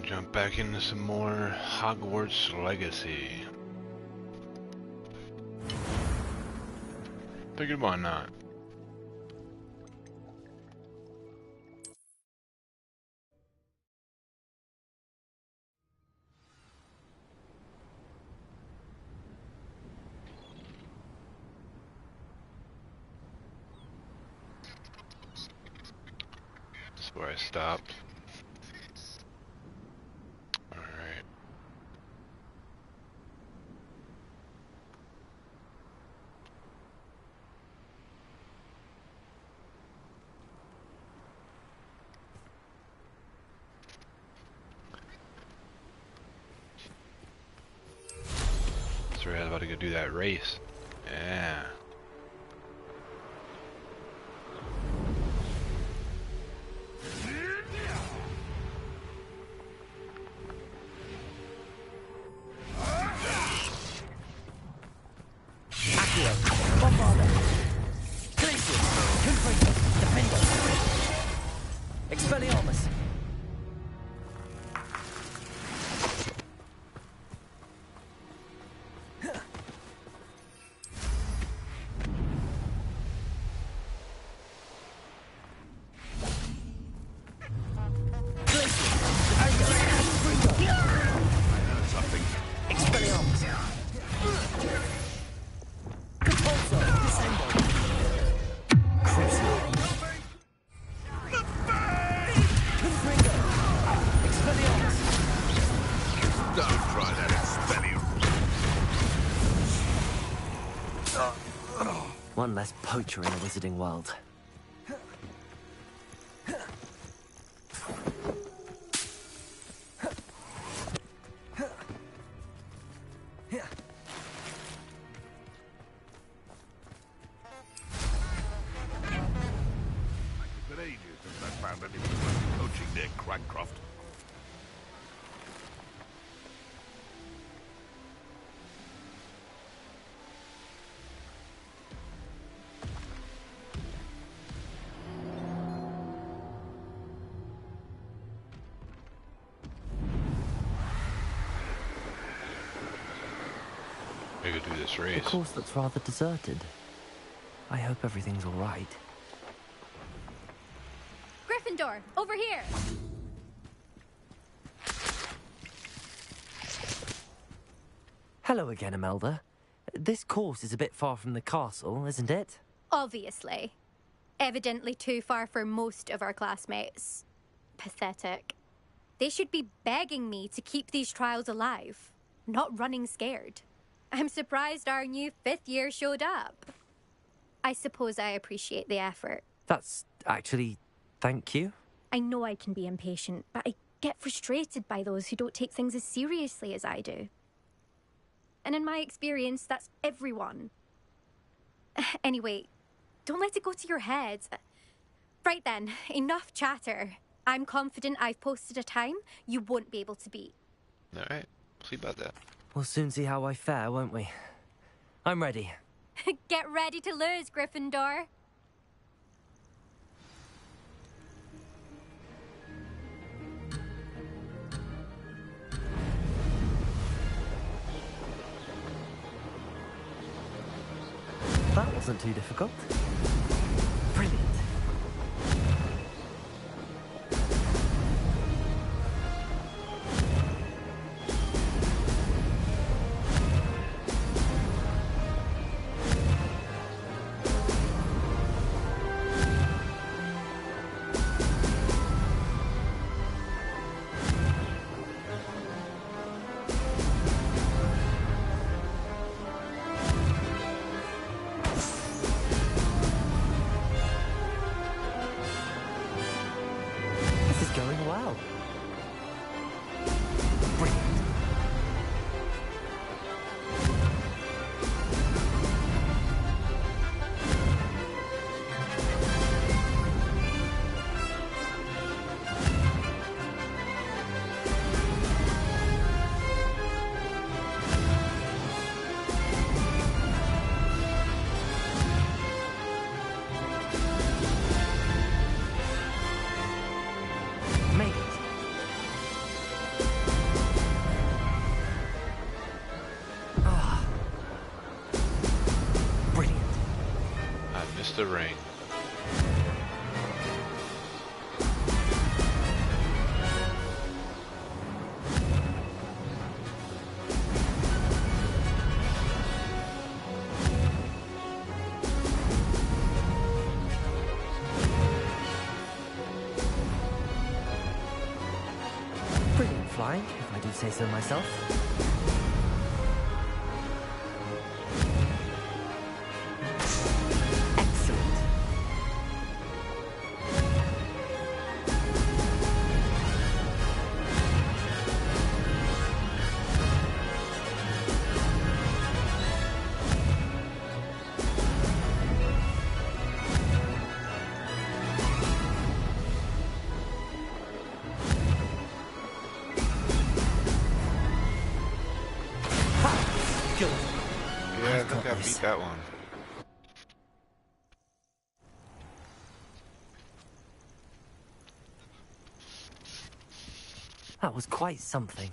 Jump back into some more Hogwarts Legacy. Figured why not? That's where I stopped. Alright. So I was about to go do that race. Yeah. Expelliarmus! One less poacher in a wizarding world. It's been ages since I found anyone poaching near Crancroft. We could do this The race. course looks rather deserted. I hope everything's all right. Gryffindor, over here! Hello again, Imelda. This course is a bit far from the castle, isn't it? Obviously. Evidently too far for most of our classmates. Pathetic. They should be begging me to keep these trials alive, not running scared. I'm surprised our new 5th year showed up. I suppose I appreciate the effort. That's actually... thank you. I know I can be impatient, but I get frustrated by those who don't take things as seriously as I do. And in my experience, that's everyone. Anyway, don't let it go to your head. Right then, enough chatter. I'm confident I've posted a time you won't be able to beat. Alright, see about that. We'll soon see how I fare, won't we? I'm ready. Get ready to lose, Gryffindor. That wasn't too difficult. Brilliant. This is going well. Brilliant. Made it. the ring. Brilliant flying, if I do say so myself. Excellent. Good. Yeah, I think I beat that one. That was quite something.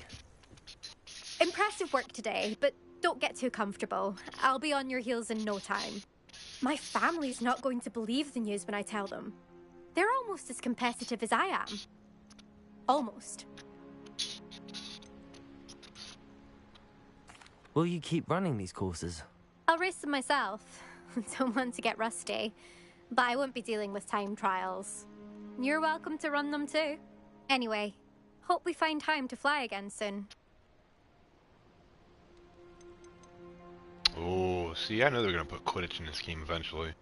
Impressive work today, but don't get too comfortable. I'll be on your heels in no time. My family's not going to believe the news when I tell them. They're almost as competitive as I am. Almost. Will you keep running these courses? I'll race them myself. Don't want to get rusty. But I won't be dealing with time trials. You're welcome to run them too. Anyway, hope we find time to fly again soon. Oh, see, I know they're gonna put Quidditch in this game eventually.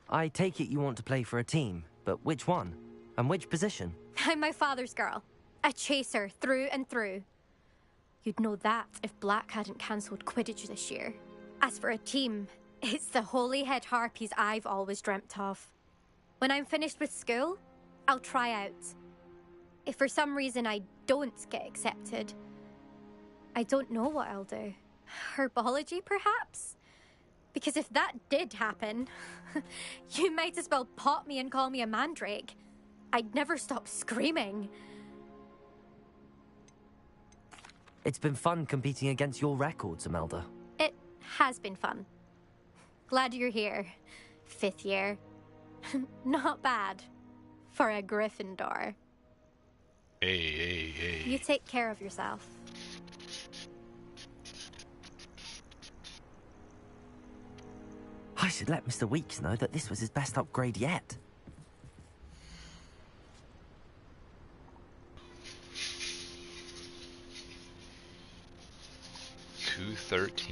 I take it you want to play for a team, but which one? And which position? I'm my father's girl. A chaser through and through. You'd know that if Black hadn't cancelled Quidditch this year. As for a team, it's the Holyhead Harpies I've always dreamt of. When I'm finished with school, I'll try out. If for some reason I don't get accepted, I don't know what I'll do. Herbology, perhaps? Because if that did happen, you might as well pot me and call me a mandrake. I'd never stop screaming. It's been fun competing against your records, Imelda. It has been fun. Glad you're here. 5th year. Not bad. For a Gryffindor. Hey. You take care of yourself. I should let Mr. Weeks know that this was his best upgrade yet. $213.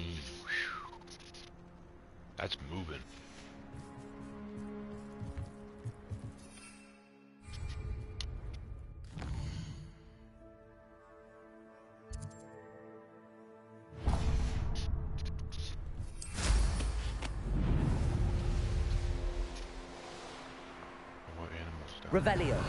That's moving. What animals down there? Revelio.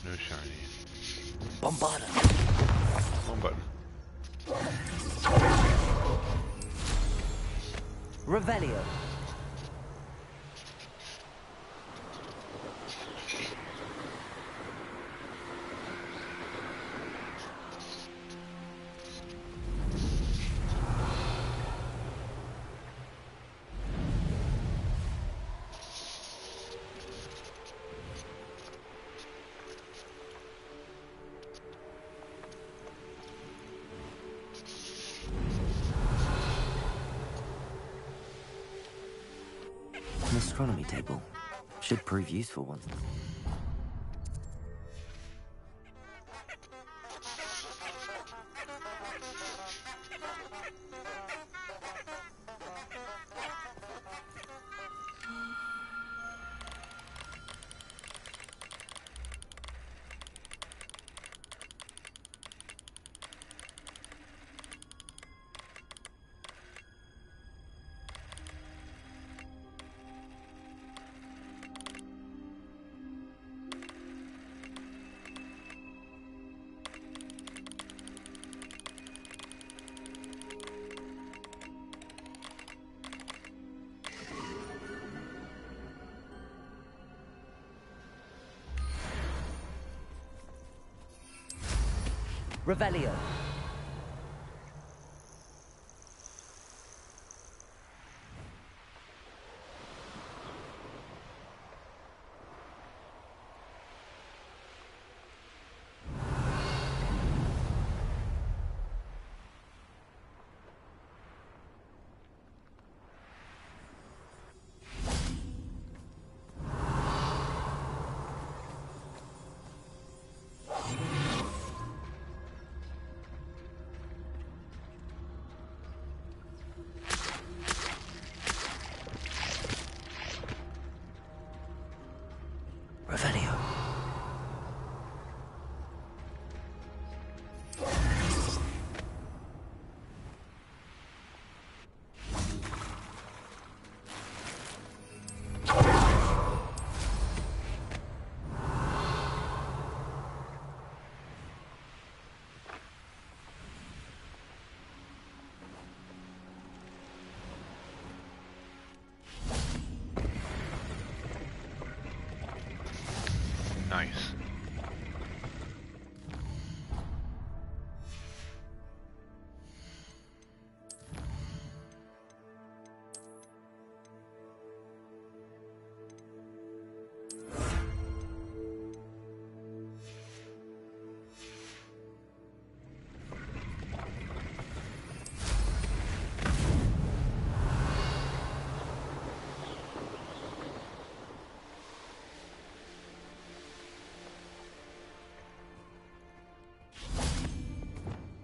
No shiny. Bombarda. One button. Revelio. An astronomy table. Should prove useful once. Revelio. Revelio. Nice.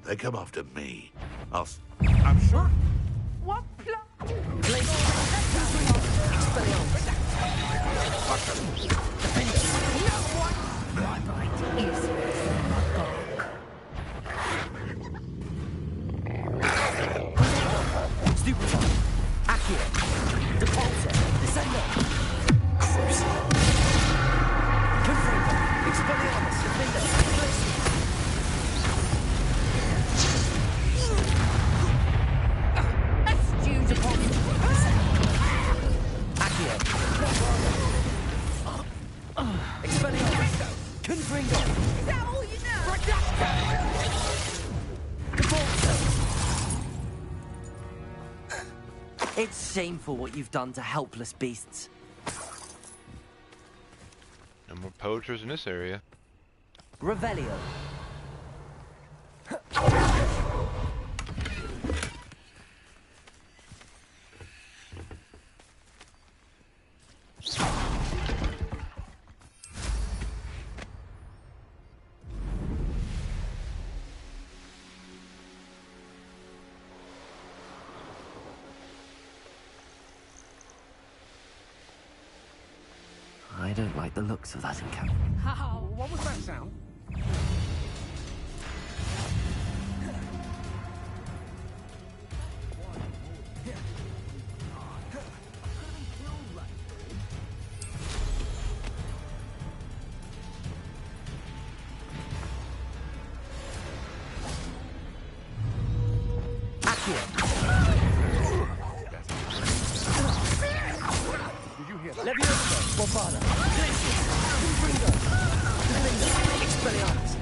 They come after me. I'm sure. What plan? Stupefy. Accio. Depulsor. Descender. Cruise. Confringo. Expelliarmus. Defender. Glacius. Depulsor. Accio. Expelliarmus. Confringo. Is that all you know? Depulsor. It's shameful what you've done to helpless beasts. No more poachers in this area. Revelio. I don't like the looks of that encampment. How? What was that sound? Did you hear that? Leviosa, Bombada, Glacius, Confringo, Defender, Expelliarmus.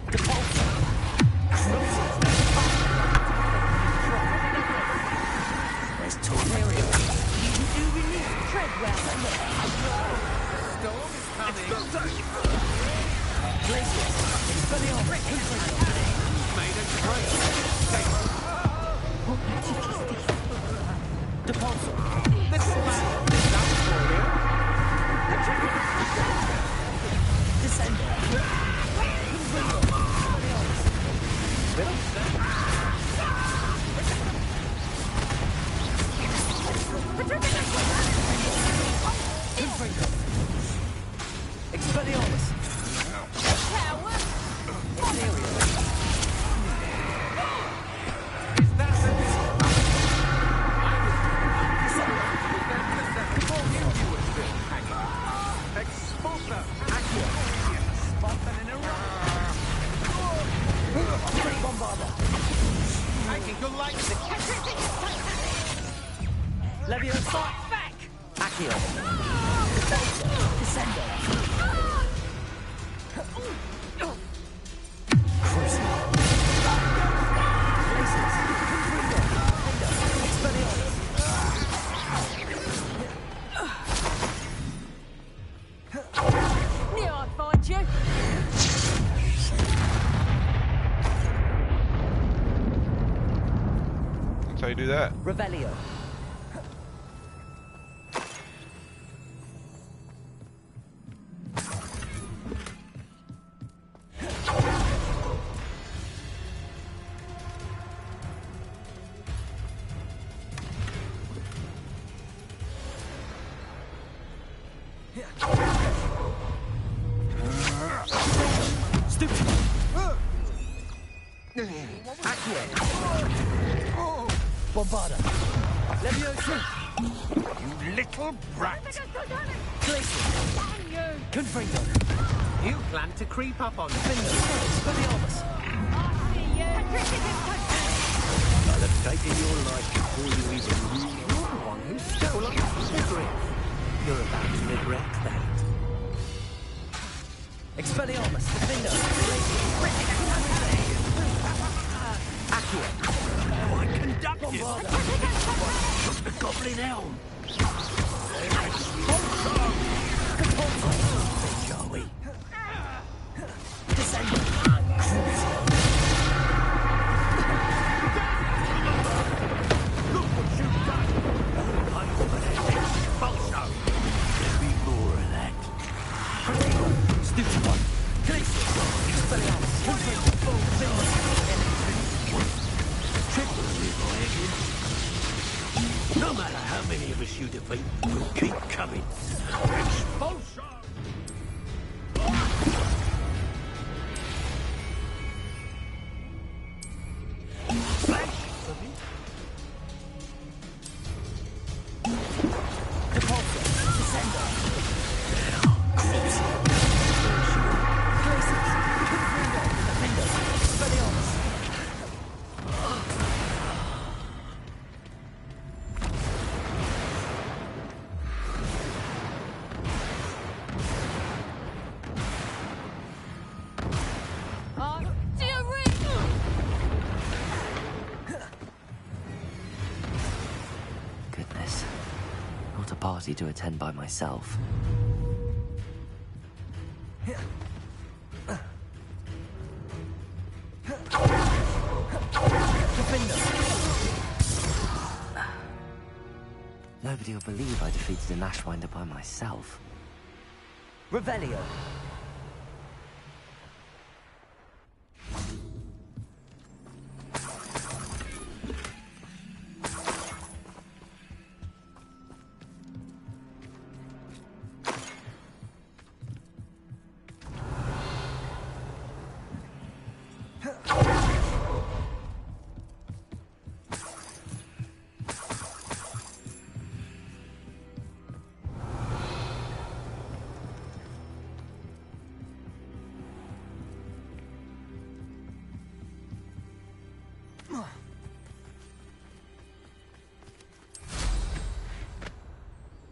Depulsor, Crucis, there's Tornarium. You do release Treadwell. Storm is coming. Glacius, Expelliarmus, Confringo. Made a trail. Depulsor, Little man, this up for you. Descender, Confringo, Confringo, Expelliarmus, Coward. Ontario, Is that the... Expulsor! Spotted in a row! Bombarda, I think you'll like this. Leviosa, Back! Accio, Descender, Crucible. Laces. Confringo. Expelliarmus. Knew I'd find you. That's how you do that. Revelio. Bombarda. Leviosa. You little brat! Glacier. Confringo. You plan to creep up on me. Expelliarmus. I'll have taken your life before you even knew. You're the one who stole our cigarette. You're about to regret that. Expelliarmus. Defendo. Accio. I conduct you. Took the goblin elm. Shall we? Descendo. Look what you've done. I'm over there. Expulso. There'll be more of that. Stupid one. Glacier. Expelliarmus. Confringo. No matter how many of us you defeat, we'll keep coming. Expulso! Depulso. Descendo. Glacier. Confringo. Defendo. Expelliarmus. Do you ring? Goodness. Not a party to attend by myself. Nobody will believe I defeated an Ashwinder by myself. Revelio.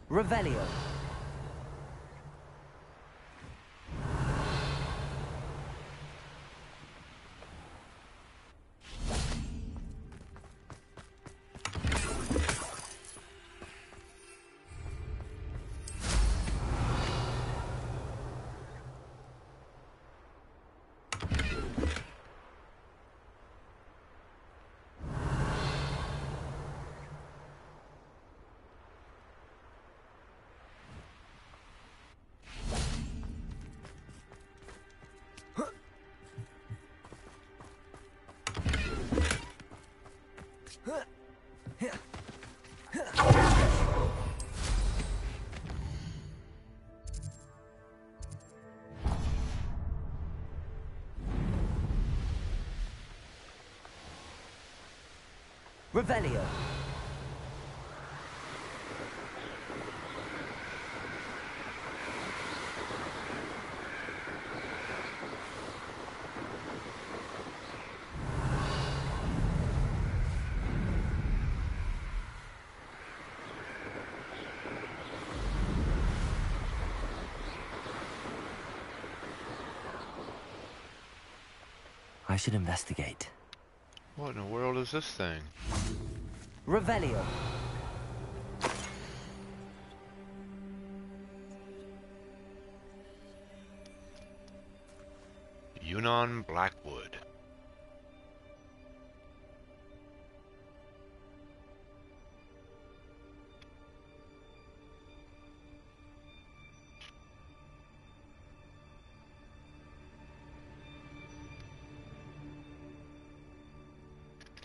Revelio. Revelio. I should investigate. What in the world is this thing? Revelio. Yunnan Blackwood.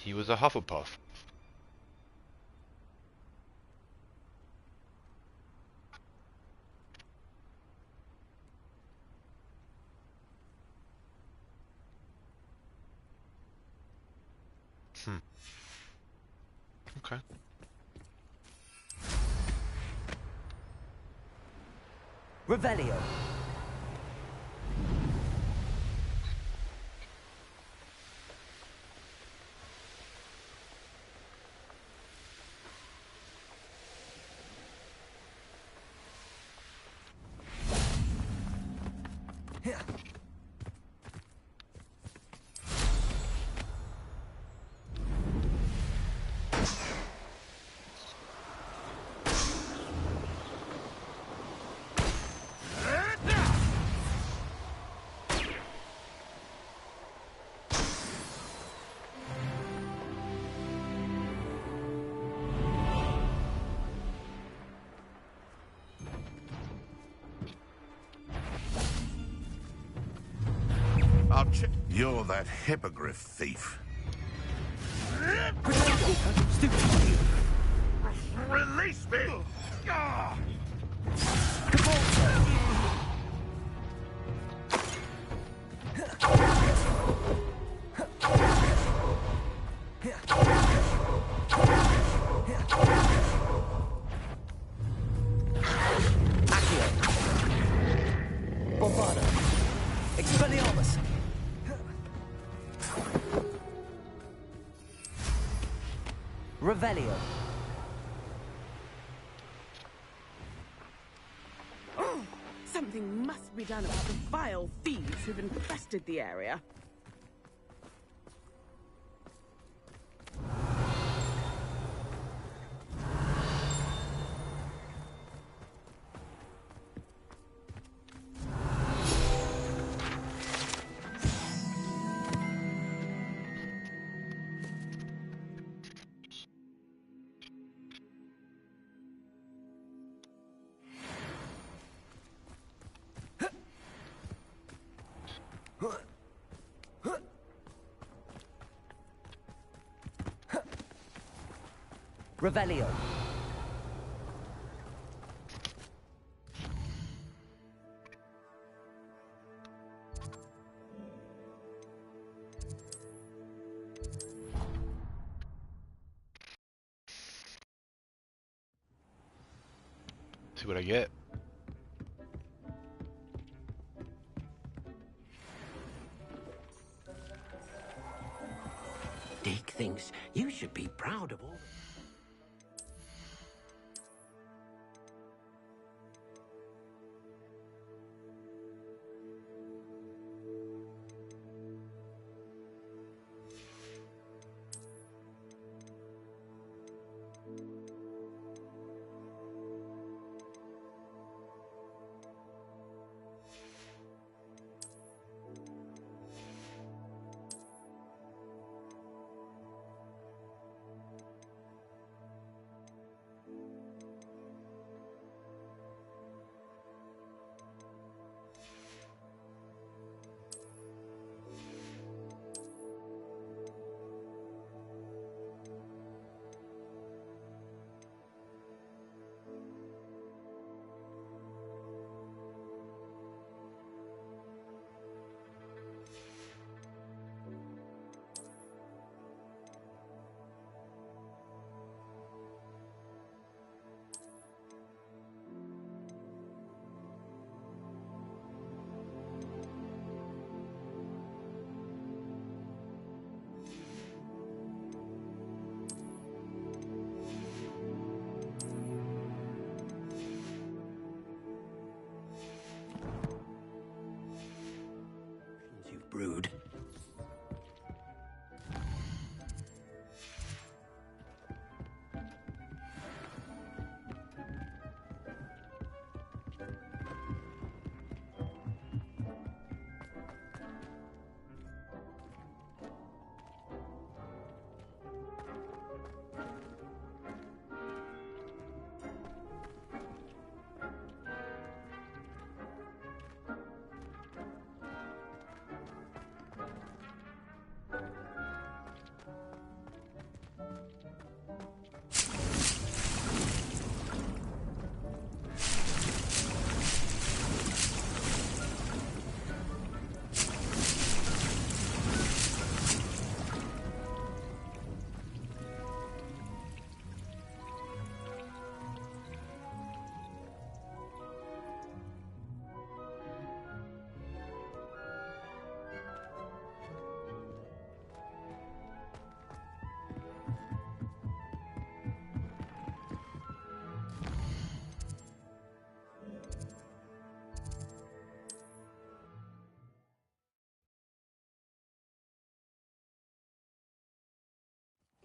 He was a Hufflepuff. Okay. Revelio. I'll check. You're that hippogriff thief. Release me! Ah! Bombado. Expelliarmus. Revelio. Something must be done about the vile thieves who've infested the area. Revelio. See what I get. Deke thinks you should be proud of all.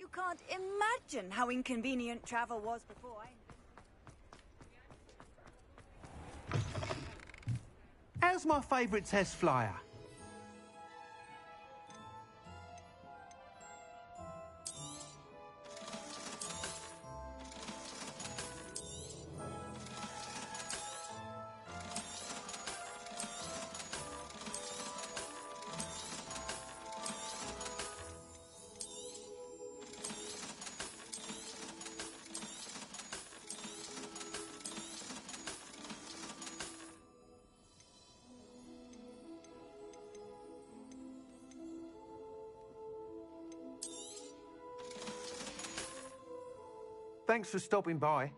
You can't imagine how inconvenient travel was before I... How's my favourite test flyer? Thanks for stopping by.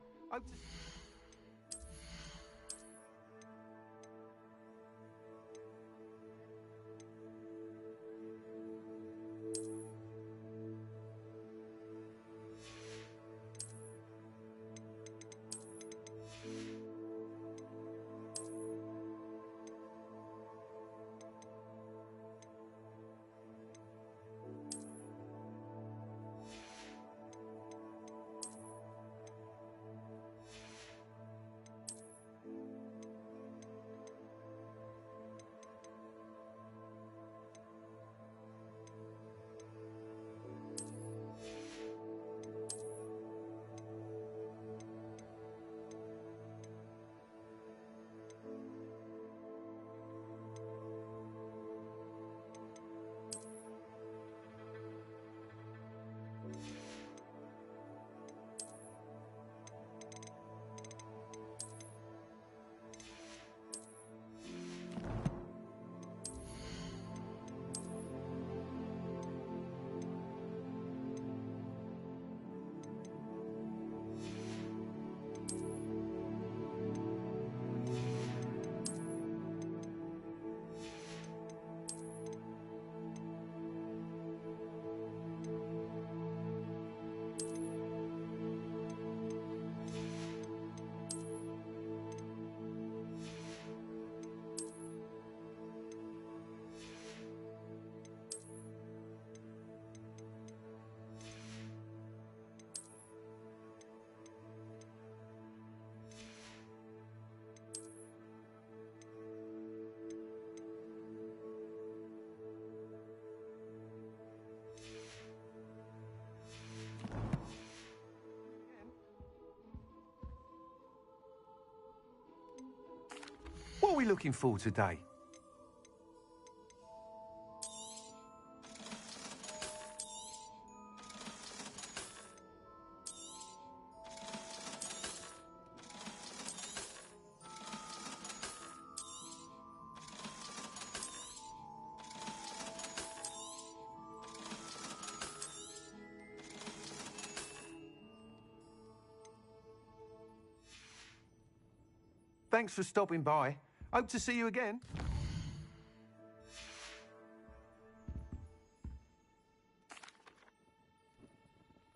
What are we looking for today? Thanks for stopping by. Hope to see you again.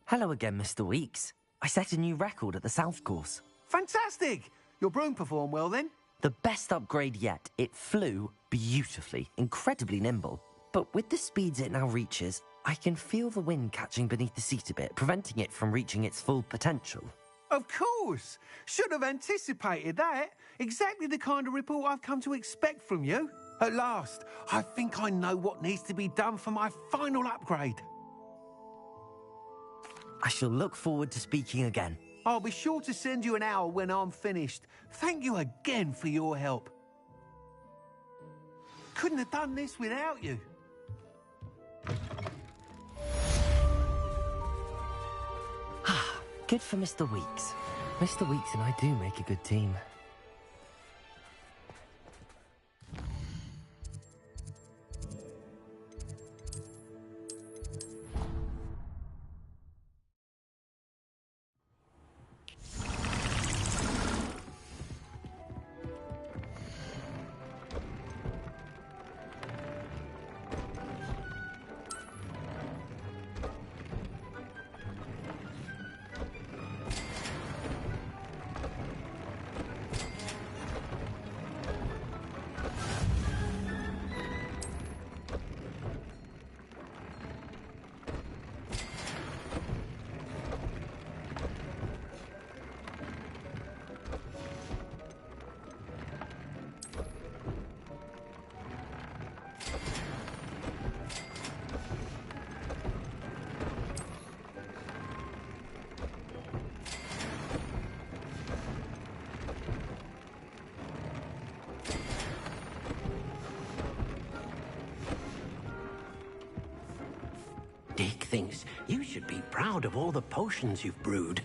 Hello again, Mr. Weeks. I set a new record at the South Course. Fantastic! Your broom performed well then? The best upgrade yet. It flew beautifully, incredibly nimble. But with the speeds it now reaches, I can feel the wind catching beneath the seat a bit, preventing it from reaching its full potential. Of course! Should have anticipated that. Exactly the kind of report I've come to expect from you. At last, I think I know what needs to be done for my final upgrade. I shall look forward to speaking again. I'll be sure to send you an hour when I'm finished. Thank you again for your help. Couldn't have done this without you. Good for Mr. Weeks. Mr. Weeks and I do make a good team. thinks you should be proud of all the potions you've brewed.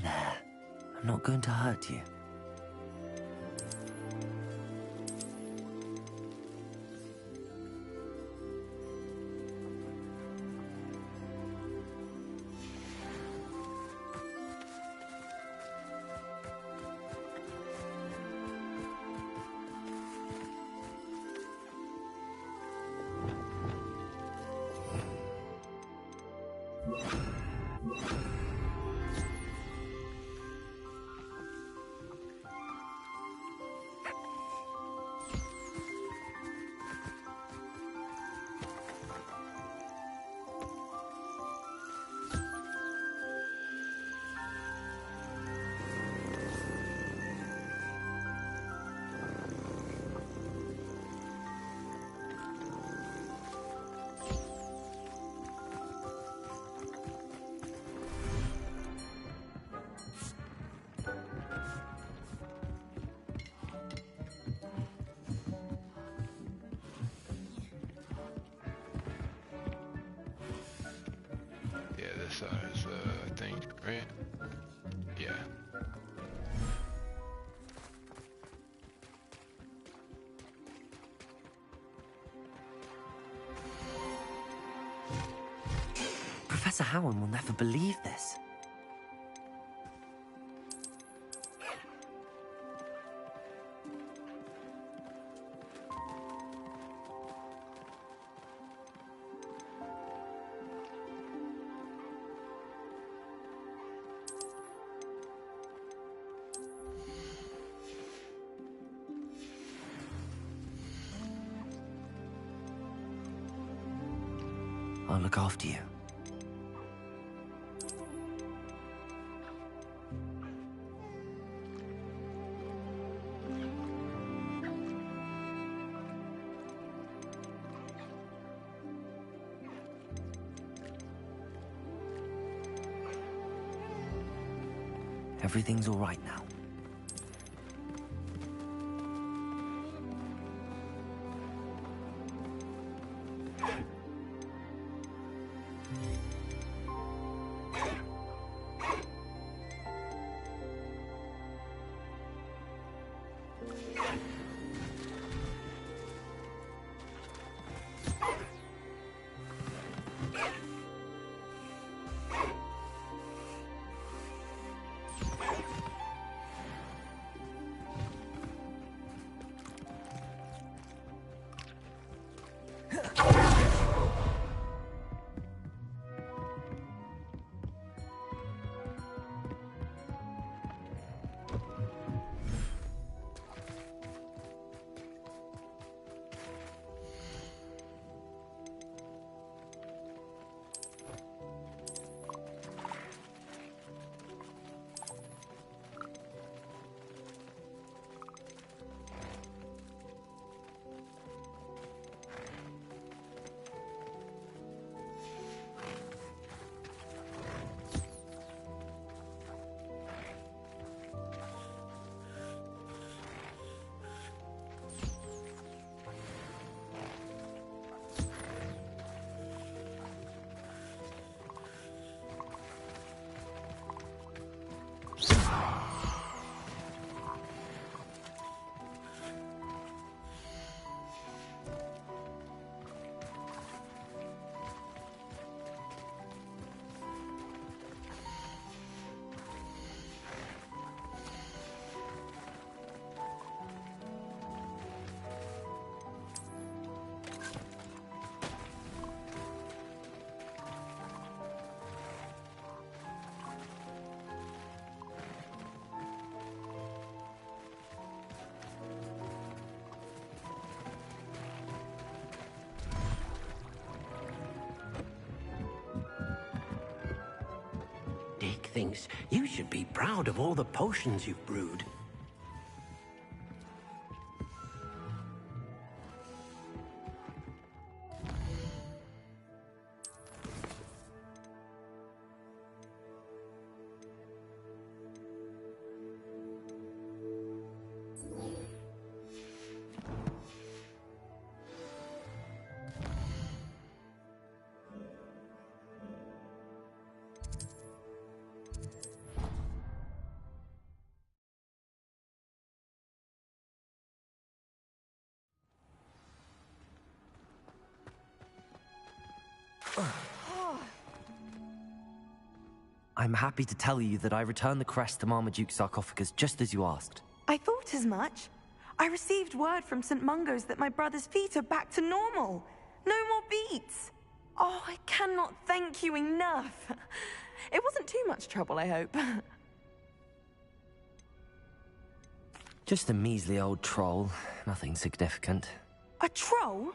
There. I'm not going to hurt you. Yeah, this is the thing, right? Yeah. Professor Howard will never believe this. I'll look after you. Everything's all right now. thinks you should be proud of all the potions you've brewed. I'm happy to tell you that I returned the crest to Marmaduke's sarcophagus just as you asked. I thought as much. I received word from St. Mungo's that my brother's feet are back to normal. No more beats. Oh, I cannot thank you enough. It wasn't too much trouble, I hope. Just a measly old troll. Nothing significant. A troll?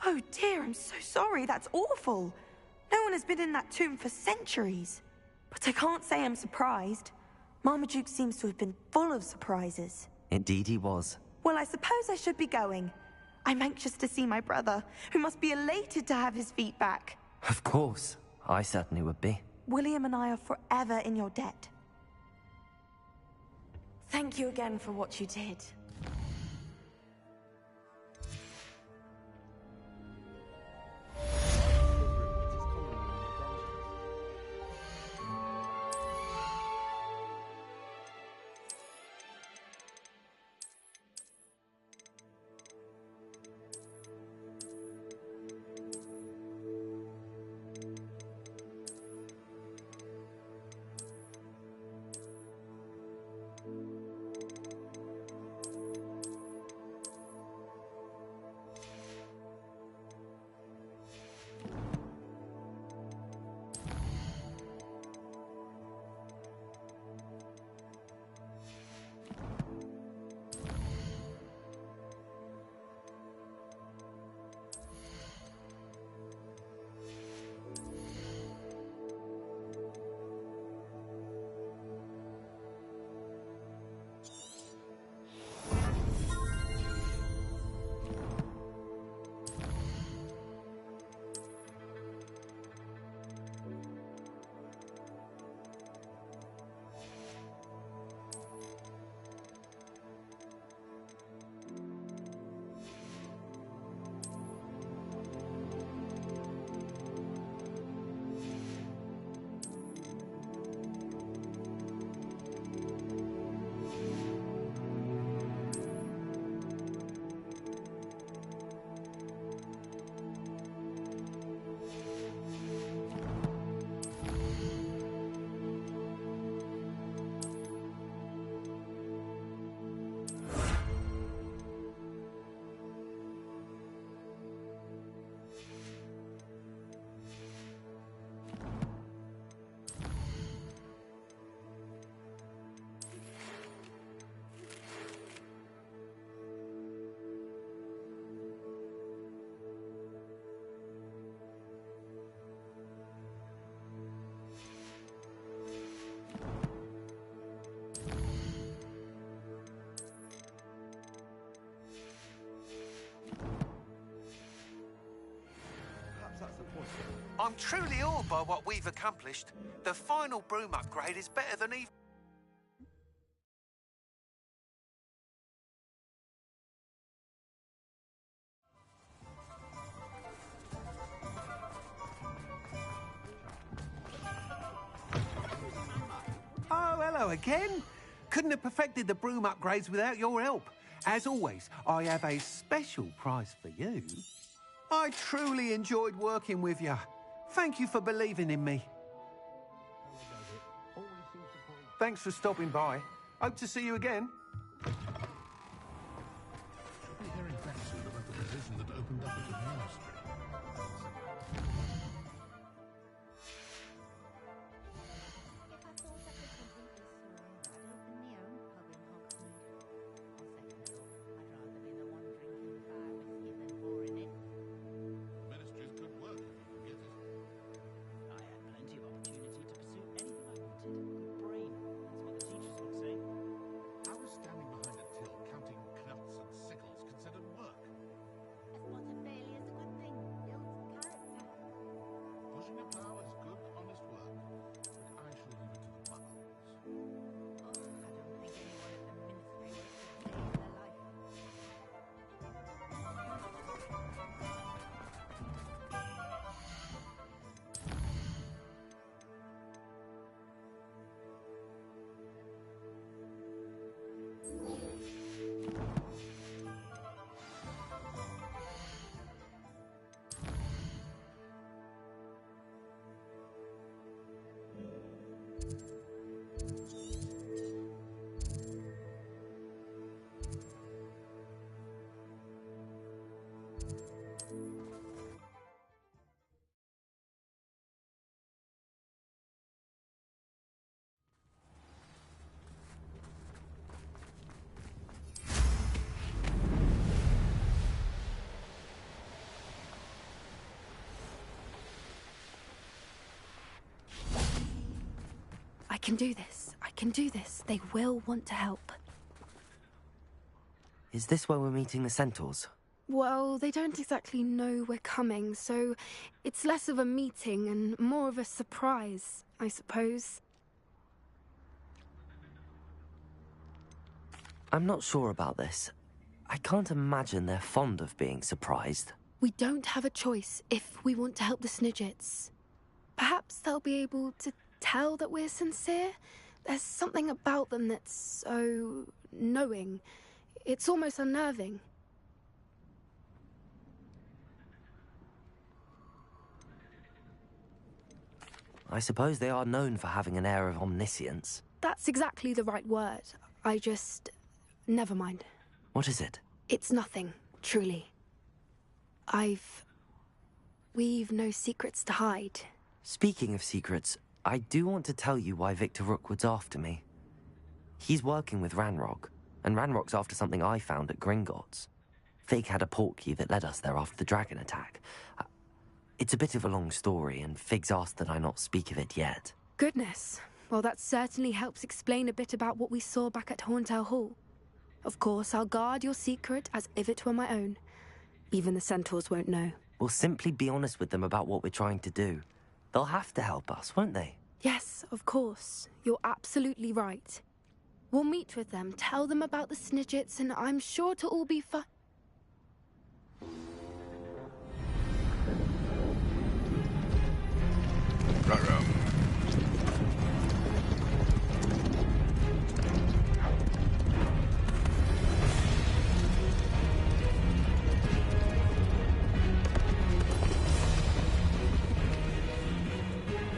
Oh dear, I'm so sorry. That's awful. No one has been in that tomb for centuries. But I can't say I'm surprised. Marmaduke seems to have been full of surprises. Indeed he was. Well, I suppose I should be going. I'm anxious to see my brother, who must be elated to have his feet back. Of course. I certainly would be. William and I are forever in your debt. Thank you again for what you did. I'm truly awed by what we've accomplished. The final broom upgrade is better than even... Oh, hello again. Couldn't have perfected the broom upgrades without your help. As always, I have a special prize for you. I truly enjoyed working with you. Thank you for believing in me. Thanks for stopping by. Hope to see you again. Hearing facts about the position that opened up at the monastery. Ministry's good work if you can get it. I had plenty of opportunity to pursue anything I wanted. can do this. I can do this. They will want to help. Is this where we're meeting the centaurs? Well, they don't exactly know we're coming, so it's less of a meeting and more of a surprise, I suppose. I'm not sure about this. I can't imagine they're fond of being surprised. We don't have a choice if we want to help the Snidgets. Perhaps they'll be able to tell that we're sincere. There's something about them that's so knowing. It's almost unnerving. I suppose they are known for having an air of omniscience. That's exactly the right word. I just... Never mind. What is it? It's nothing, truly. We've no secrets to hide. Speaking of secrets, I do want to tell you why Victor Rookwood's after me. He's working with Ranrock, and Ranrock's after something I found at Gringotts. Fig had a portkey that led us there after the dragon attack. It's a bit of a long story, and Fig's asked that I not speak of it yet. Goodness. Well, that certainly helps explain a bit about what we saw back at Horntail Hall. Of course, I'll guard your secret as if it were my own. Even the centaurs won't know. We'll simply be honest with them about what we're trying to do. They'll have to help us, won't they? Yes, of course. You're absolutely right. We'll meet with them, tell them about the Snidgets, and I'm sure to all be fine. Ruh-roh.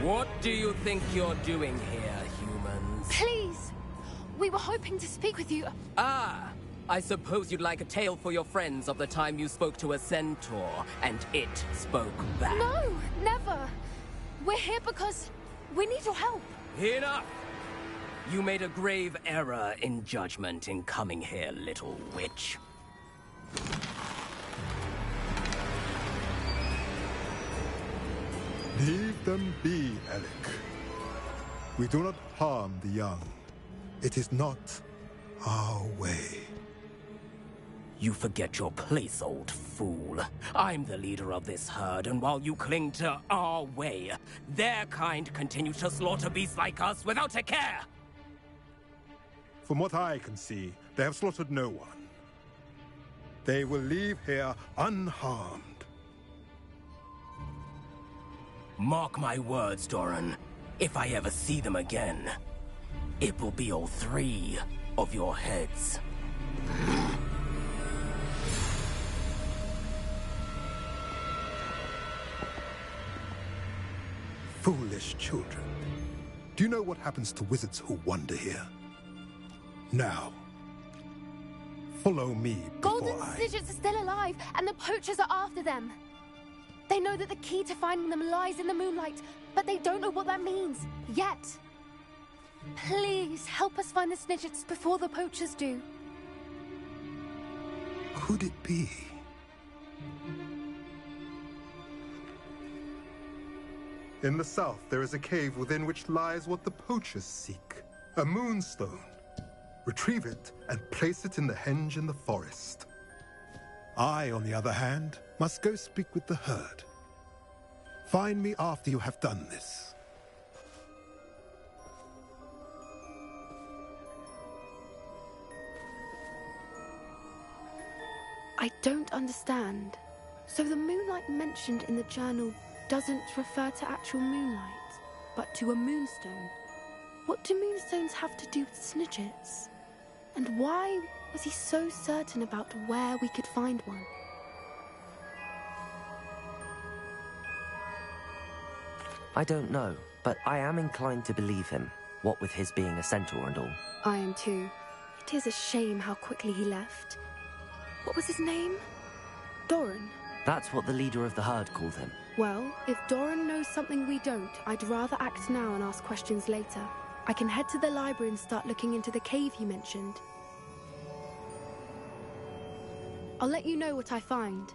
What do you think you're doing here, humans? Please! We were hoping to speak with you. Ah! I suppose you'd like a tale for your friends of the time you spoke to a centaur, and it spoke back. No, never! We're here because we need your help. Enough! You made a grave error in judgment in coming here, little witch. Leave them be, Alec. We do not harm the young. It is not our way. You forget your place, old fool. I'm the leader of this herd, and while you cling to our way, their kind continue to slaughter beasts like us without a care! From what I can see, they have slaughtered no one. They will leave here unharmed. Mark my words, Doran. If I ever see them again, it will be all 3 of your heads. Foolish children. Do you know what happens to wizards who wander here? Now, follow me before Golden I... Snidgets are still alive, and the poachers are after them. They know that the key to finding them lies in the moonlight, but they don't know what that means, yet. Please, help us find the Snidgets before the poachers do. Could it be? In the south, there is a cave within which lies what the poachers seek. A moonstone. Retrieve it and place it in the henge in the forest. I, on the other hand, must go speak with the herd. Find me after you have done this. I don't understand. So the moonlight mentioned in the journal doesn't refer to actual moonlight, but to a moonstone. What do moonstones have to do with Snidgets? And why was he so certain about where we could find one? I don't know, but I am inclined to believe him, what with his being a centaur and all. I am too. It is a shame how quickly he left. What was his name? Doran. That's what the leader of the herd called him. Well, if Doran knows something we don't, I'd rather act now and ask questions later. I can head to the library and start looking into the cave you mentioned. I'll let you know what I find.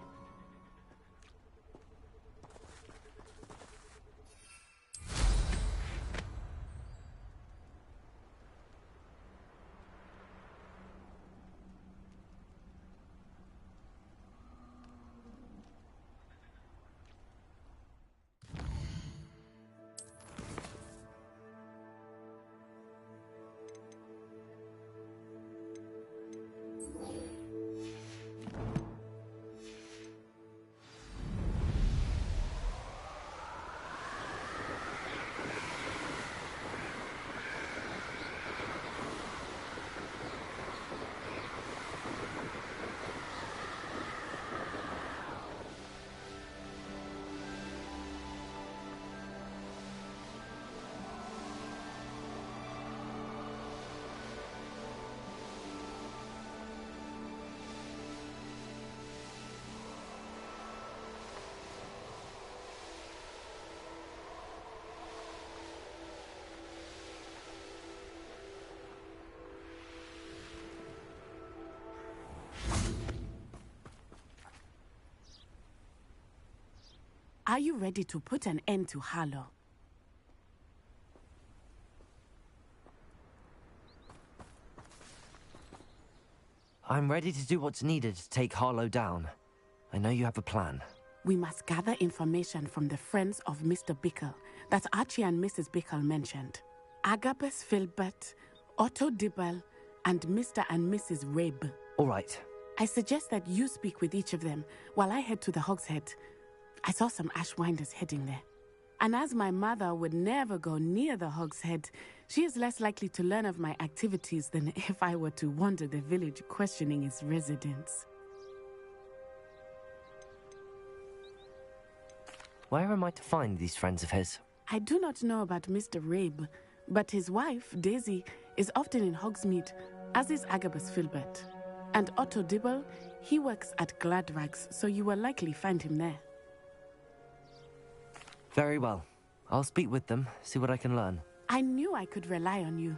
Are you ready to put an end to Harlow? I'm ready to do what's needed to take Harlow down. I know you have a plan. We must gather information from the friends of Mr. Bickle that Archie and Mrs. Bickle mentioned. Agabus Filbert, Otto Dibble, and Mr. and Mrs. Rabe. All right. I suggest that you speak with each of them while I head to the Hogshead. I saw some Ashwinders heading there. And as my mother would never go near the Hogshead, she is less likely to learn of my activities than if I were to wander the village questioning its residents. Where am I to find these friends of his? I do not know about Mr. Rabe, but his wife, Daisy, is often in Hogsmeade, as is Agabus Filbert. And Otto Dibble, he works at Gladrags, so you will likely find him there. Very well. I'll speak with them, see what I can learn. I knew I could rely on you.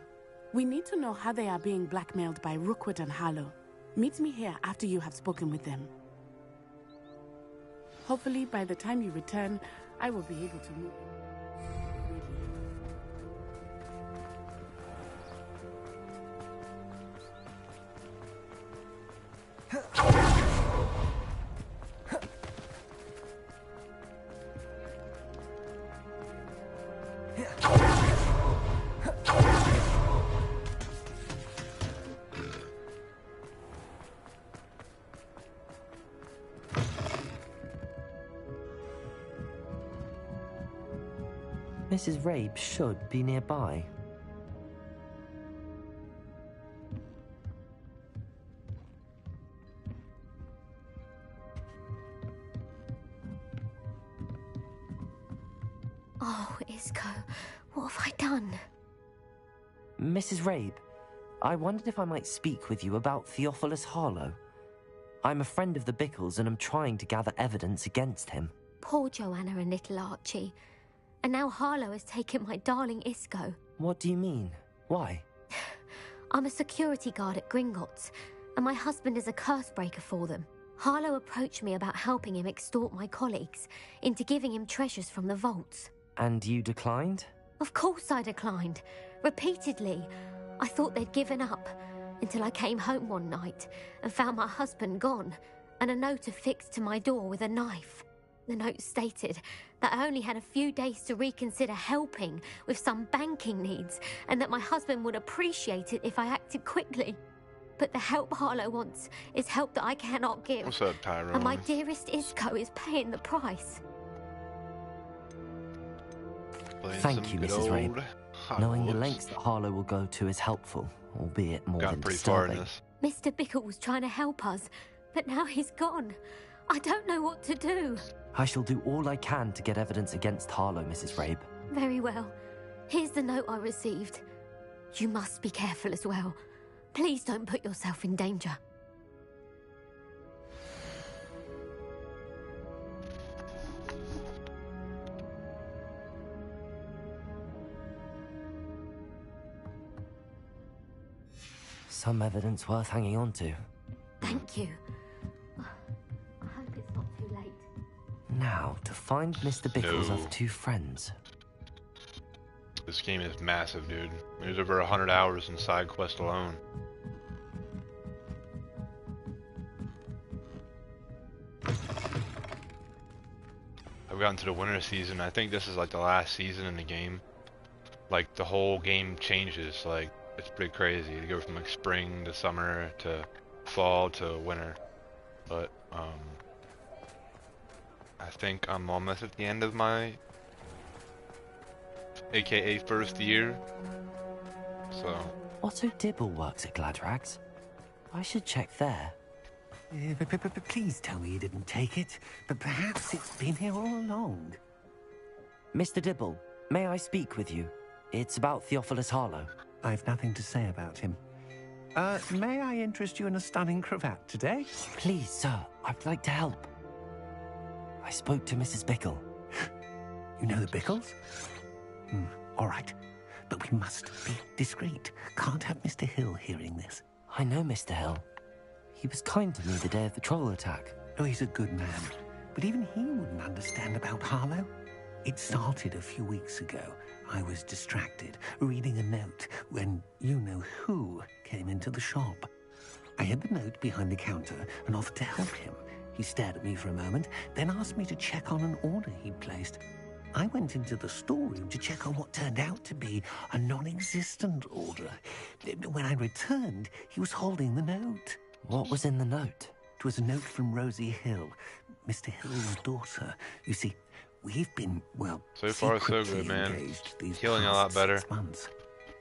We need to know how they are being blackmailed by Rookwood and Harlow. Meet me here after you have spoken with them. Hopefully, by the time you return, I will be able to move. Mrs. Rabe should be nearby. Oh, Isco, what have I done? Mrs. Rabe, I wondered if I might speak with you about Theophilus Harlow. I'm a friend of the Bickles and I'm trying to gather evidence against him. Poor Joanna and little Archie. And now Harlow has taken my darling Isco. What do you mean? Why? I'm a security guard at Gringotts, and my husband is a curse breaker for them. Harlow approached me about helping him extort my colleagues into giving him treasures from the vaults. And you declined? Of course I declined. Repeatedly. I thought they'd given up, until I came home one night and found my husband gone, and a note affixed to my door with a knife. The note stated that I only had a few days to reconsider helping with some banking needs, and that my husband would appreciate it if I acted quickly. But the help Harlow wants is help that I cannot give. What's up, Tyrone? And my dearest Isco is paying the price. Thank you, Mrs. Rabe. Knowing the lengths that Harlow will go to is helpful, albeit more than disturbing. Mr. Bickle was trying to help us, but now he's gone. I don't know what to do. I shall do all I can to get evidence against Harlow, Mrs. Rabe. Very well. Here's the note I received. You must be careful as well. Please don't put yourself in danger. Some evidence worth hanging on to. Thank you. I hope it's not too late. Now, to find Mr. Bickle's other two friends. This game is massive, dude. There's over 100 hours in side quest alone. I've gotten to the winter season. I think this is like the last season in the game. Like the whole game changes. Like it's pretty crazy to go from like spring to summer to fall to winter. But I think I'm almost at the end of my AKA first year. So Otto Dibble works at Gladrags. I should check there. Please tell me you didn't take it. But perhaps it's been here all along. Mr. Dibble, may I speak with you? It's about Theophilus Harlow. I've nothing to say about him. May I interest you in a stunning cravat today? Please, sir. I'd like to help. I spoke to Mrs. Bickle. You know the Bickles? All right. But we must be discreet. Can't have Mr. Hill hearing this. I know Mr. Hill. He was kind to me the day of the troll attack. Oh, he's a good man. but even he wouldn't understand about Harlow. It started a few weeks ago. I was distracted, reading a note, when you-know-who came into the shop. I hid the note behind the counter and offered to help him. He stared at me for a moment, then asked me to check on an order he'd placed. I went into the storeroom to check on what turned out to be a non-existent order. When I returned, he was holding the note. What was in the note? It was a note from Rosie Hill, Mr. Hill's daughter. You see, we've been, well, so far so good, man. Healing a lot better. 6 months.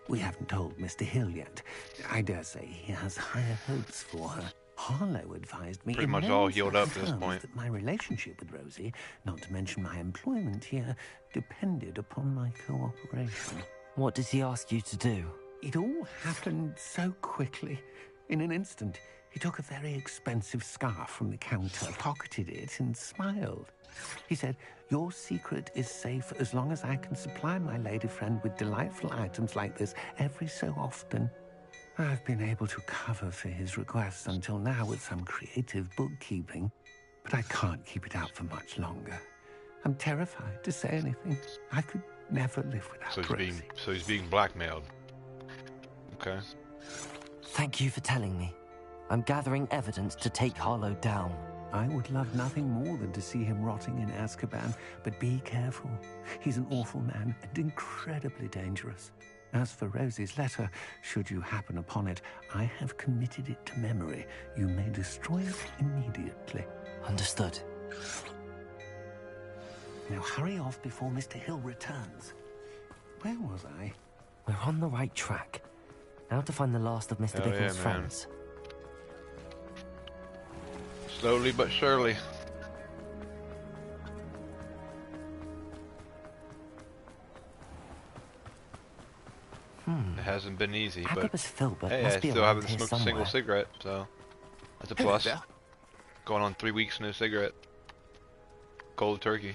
We haven't told Mr. Hill yet. I dare say he has higher hopes for her. Harlow advised me pretty much all healed up at this point. That my relationship with Rosie, not to mention my employment here, depended upon my cooperation. What does he ask you to do? It all happened so quickly. In an instant, he took a very expensive scarf from the counter, pocketed it, and smiled. He said, "Your secret is safe as long as I can supply my lady friend with delightful items like this every so often." I've been able to cover for his requests until now with some creative bookkeeping, but I can't keep it up for much longer. I'm terrified to say anything. I could never live without Rosie. So he's being blackmailed. Okay. Thank you for telling me. I'm gathering evidence to take Harlow down. I would love nothing more than to see him rotting in Azkaban, but be careful. He's an awful man and incredibly dangerous. As for Rosie's letter, should you happen upon it, I have committed it to memory. You may destroy it immediately. Understood. Now hurry off before Mr. Hill returns. Where was I? We're on the right track. Now to find the last of Mr. Bickle's friends. Slowly but surely. It hasn't been easy, but hey, I still haven't smoked a single cigarette, so that's a plus. Going on 3 weeks, no cigarette. Cold turkey.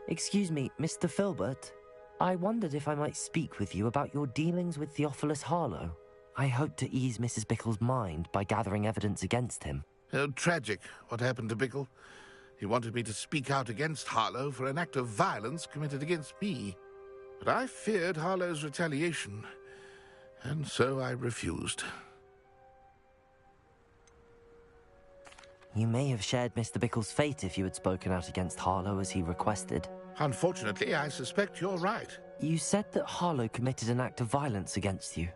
Excuse me, Mr. Filbert. I wondered if I might speak with you about your dealings with Theophilus Harlow. I hope to ease Mrs. Bickle's mind by gathering evidence against him. Oh, tragic, what happened to Bickle. He wanted me to speak out against Harlow for an act of violence committed against me. But I feared Harlow's retaliation, and so I refused. You may have shared Mr. Bickle's fate if you had spoken out against Harlow as he requested. Unfortunately, I suspect you're right. You said that Harlow committed an act of violence against you.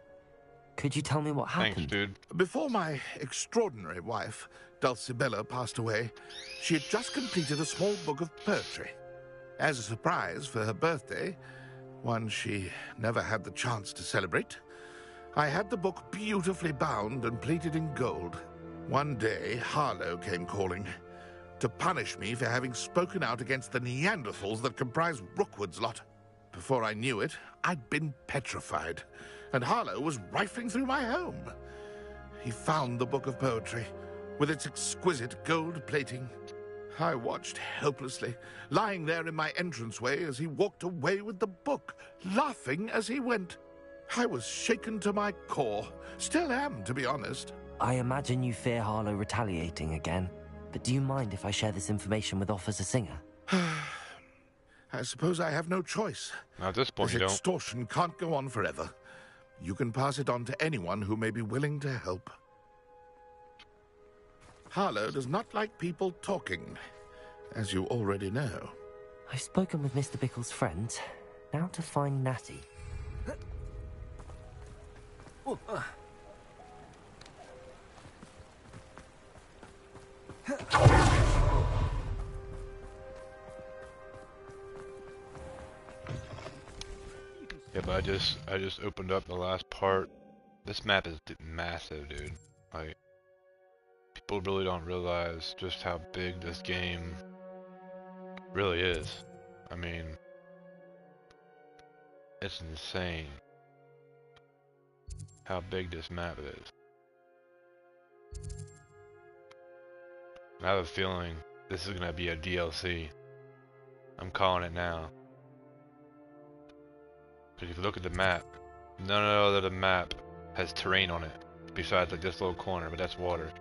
Could you tell me what happened? Thanks, dude. Before my extraordinary wife, Dulcibella, passed away, she had just completed a small book of poetry. As a surprise for her birthday, one she never had the chance to celebrate, I had the book beautifully bound and plated in gold. One day, Harlow came calling to punish me for having spoken out against the Neanderthals that comprise Rookwood's lot. Before I knew it, I'd been petrified, and Harlow was rifling through my home. He found the book of poetry, with its exquisite gold plating. I watched helplessly, lying there in my entranceway as he walked away with the book, laughing as he went. I was shaken to my core. Still am, to be honest. I imagine you fear Harlow retaliating again, but do you mind if I share this information with Officer Singer? I suppose I have no choice. At this point, you don't. This extortion can't go on forever. You can pass it on to anyone who may be willing to help. Harlow does not like people talking, as you already know. I've spoken with Mr. Bickle's friends. Now to find Natty. Yeah, but I just opened up the last part. This map is massive, dude. Like, people really don't realize just how big this game really is. I mean, it's insane how big this map is. I have a feeling this is gonna be a DLC. I'm calling it now. Because if you look at the map, none of the map has terrain on it, besides like this little corner, but that's water.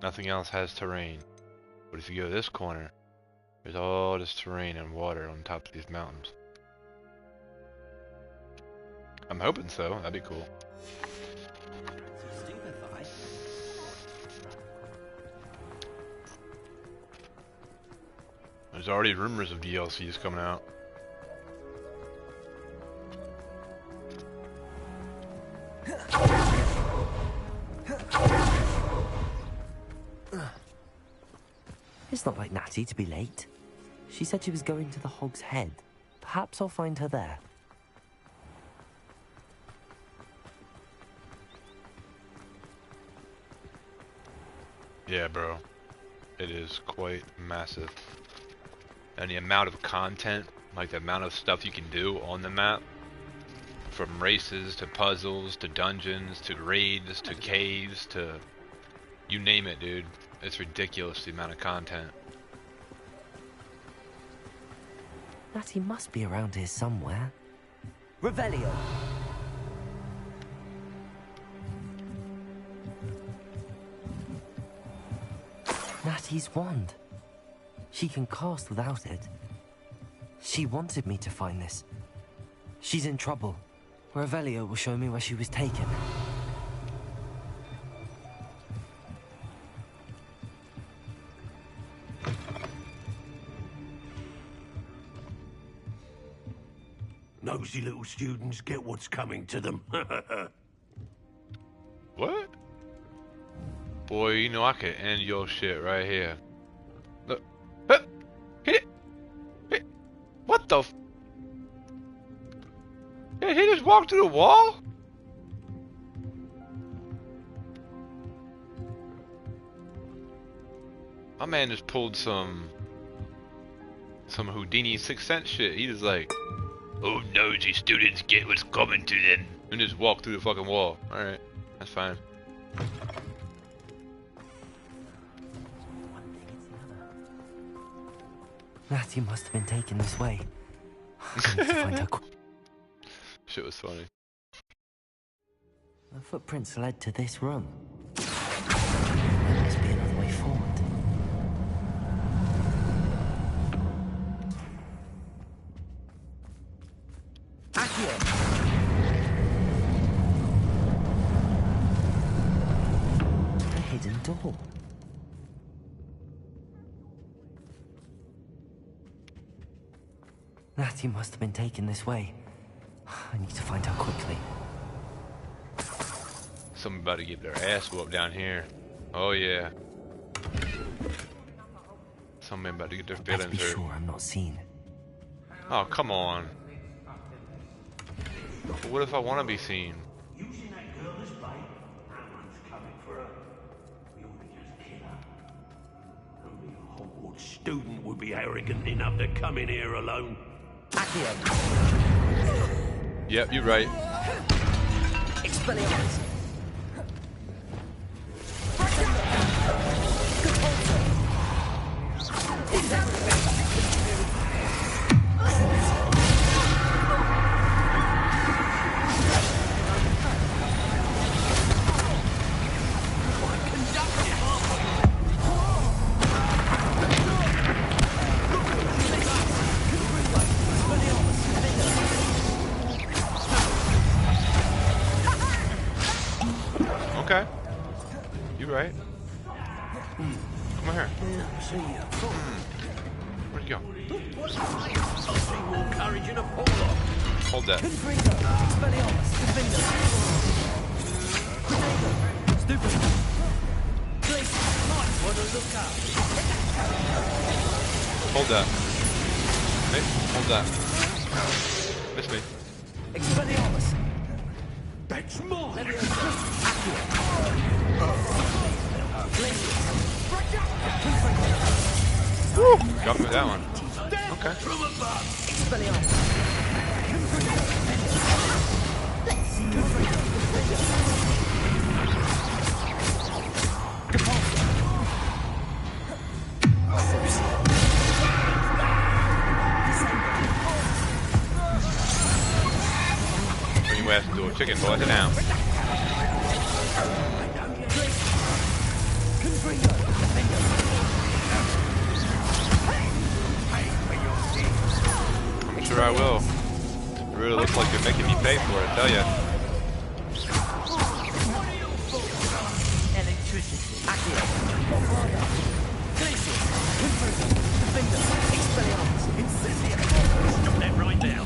Nothing else has terrain. But if you go this corner, there's all this terrain and water on top of these mountains. I'm hoping so. That'd be cool. There's already rumors of DLCs coming out. It's not like Natty to be late. She said she was going to the Hog's Head. Perhaps I'll find her there. Yeah, bro. It is quite massive. And the amount of content, like the amount of stuff you can do on the map, from races to puzzles to dungeons to raids to caves to you name it, dude. It's ridiculous the amount of content. Natty must be around here somewhere. Revelio! Natty's wand. She can cast without it. She wanted me to find this. She's in trouble. Revelio will show me where she was taken. Nosy little students get what's coming to them. What? Boy, you know I could end your shit right here. Look. Hit it! Hit. What the f— Yeah, he just walked through the wall? My man just pulled some Houdini Sixth Sense shit. He just like, oh, nosy students get what's coming to them, and just walk through the fucking wall. Alright, that's fine. Natty must have been taken this way. I need to find her. Shit was funny. The footprints led to this room. There must be another way forward. A hidden door. Natty must have been taken this way. I need to find her quickly. Someone about to get their ass whooped down here. Oh yeah. Someone about to get their feelings hurt. Let's be sure I'm not seen. Oh, come on. But what if I want to be seen? Using that girl as bait? No one's coming for her. We ought to just kill her. Only a Hogwarts student would be arrogant enough to come in here alone. Yep, you're right. Expelliarmus. Okay. You right. Come on here. Where'd you go? More courage in a pull-off. Hold that. Hold that. Hey, hold that. Miss me. Expelliarmus. That's mine. Woo! Got me with that one. Okay. Bring your ass into a chicken, boy. Sit down. It's like you're making me pay for it, I tell ya. Electricity. Accio. Bombarda. Glacier. Inferno. Defender. Expelliarmus. Incendia. Stop that right now.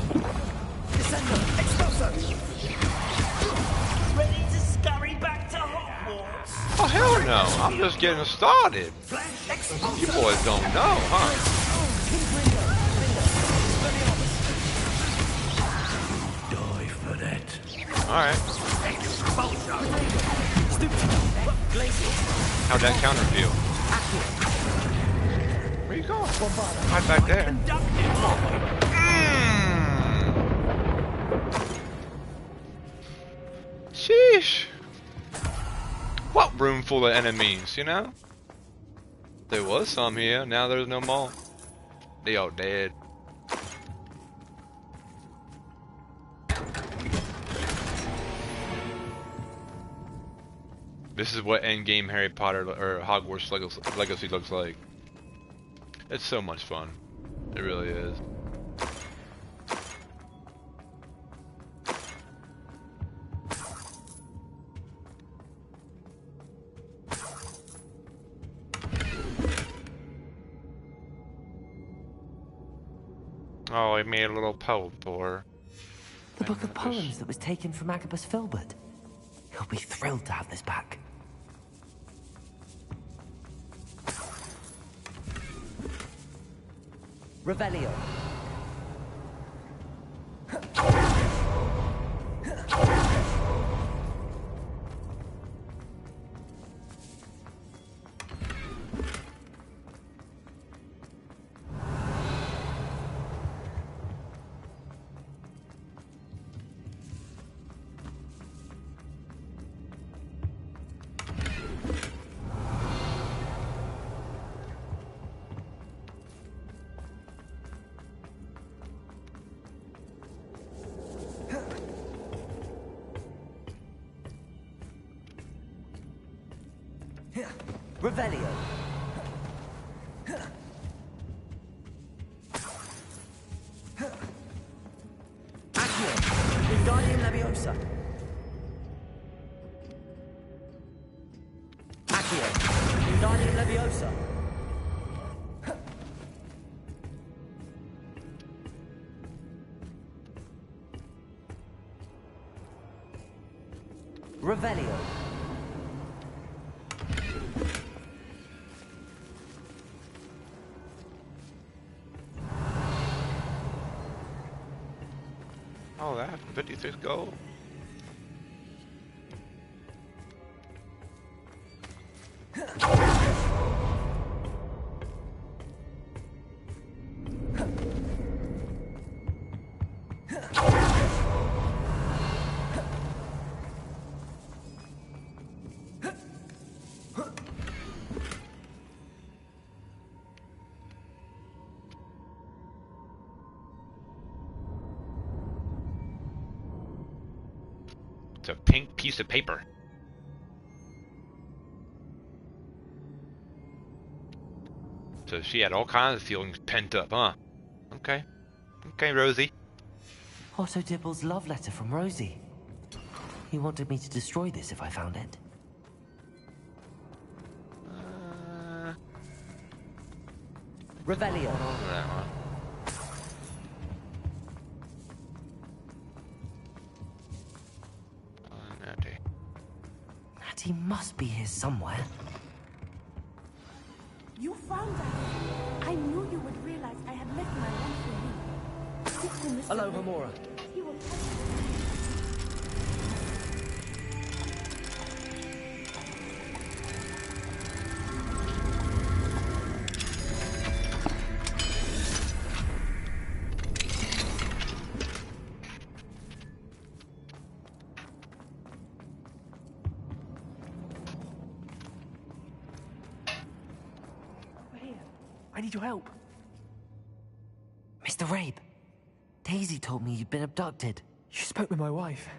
Descender. Expulso. Ready to scurry back to Hogwarts? Oh hell no! I'm just getting started. You boys don't know, huh? Die for that. Alright. How'd that counter feel? Where you going? Right back there. Sheesh. What room full of enemies, you know? There was some here, now there's no more. They all dead. This is what endgame Harry Potter or Hogwarts Legacy looks like. It's so much fun. It really is. Oh, I made a little poem for her. The book of poems that was taken from Agabus Filbert. He'll be thrilled to have this back. Revelio. Revelio. Accio. Wingardium Leviosa. Accio. Wingardium Leviosa. Revelio. Oh, that 56 gold. It's a pink piece of paper. So she had all kinds of feelings pent up, huh? Okay. Okay, Rosie. Otto Dibble's love letter from Rosie. He wanted me to destroy this if I found it. Revelio. That one. Natty must be here somewhere. You found us. I knew you would realize I had left my life for you. Speak to Mr. Hello, Ray. Remora. He will tell you. I need your help. Mr. Rabe, Daisy told me you'd been abducted. You spoke with my wife.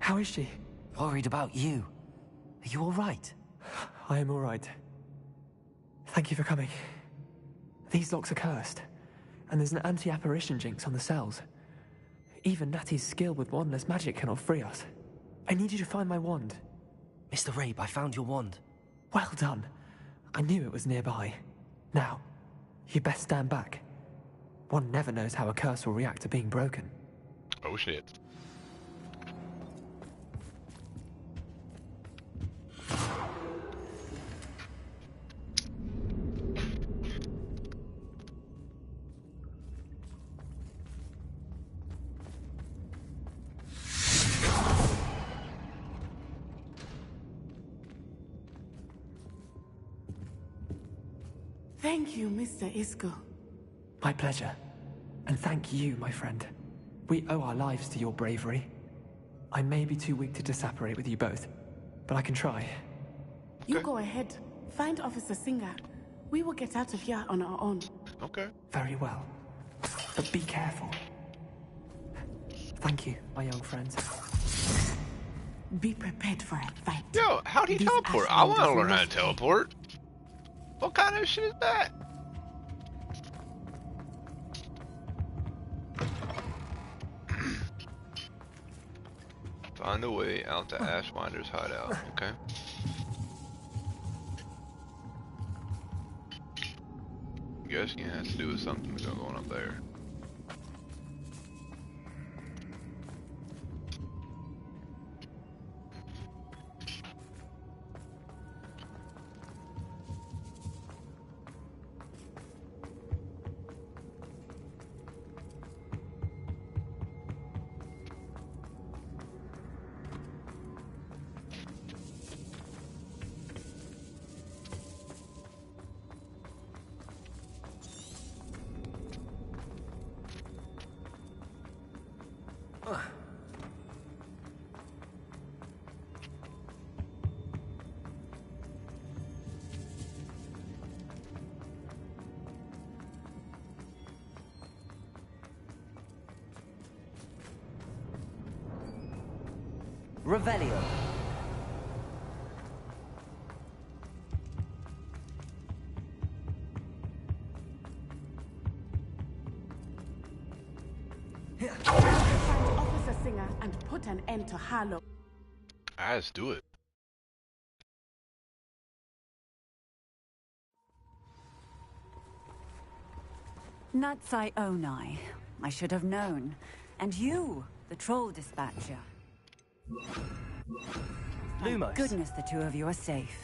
How is she? Worried about you. Are you all right? I am all right. Thank you for coming. These locks are cursed, and there's an anti-apparition jinx on the cells. Even Natty's skill with wandless magic cannot free us. I need you to find my wand. Mr. Rabe, I found your wand. Well done. I knew it was nearby. Now, you best stand back. One never knows how a curse will react to being broken. Oh shit. Thank you, Mr. Isco. My pleasure. And thank you, my friend. We owe our lives to your bravery. I may be too weak to disapparate with you both, but I can try. You go ahead. Find Officer Singer. We will get out of here on our own. Okay. Very well. But be careful. Thank you, my young friends. Be prepared for a fight. Yo, how do you teleport? I want to learn how to teleport. What kind of shit is that? Find a way out to Ashwinder's hideout. Okay. Guessing it has to do with something going up there. Revelio. Find Officer Singer and put an end to Harlow. Let's do it. Natsai Onai. I should have known. And you, the troll dispatcher. Thank Lumos. goodness the two of you are safe.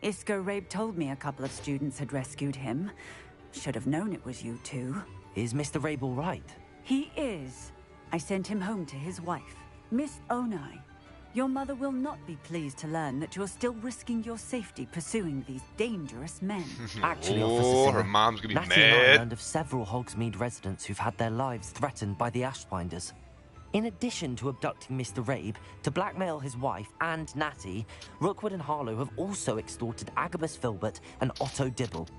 Isco Rabe told me a couple of students had rescued him. Should have known it was you two. Is Mr. Rabe all right? He is. I sent him home to his wife, Miss Onai. Your mother will not be pleased to learn that you're still risking your safety pursuing these dangerous men. Actually, Officer Singer, her mom's gonna be Natty and I mad. learned of several Hogsmeade residents who've had their lives threatened by the Ashwinders. In addition to abducting Mr. Rabe to blackmail his wife and Natty, Rookwood and Harlow have also extorted Agabus Filbert and Otto Dibble.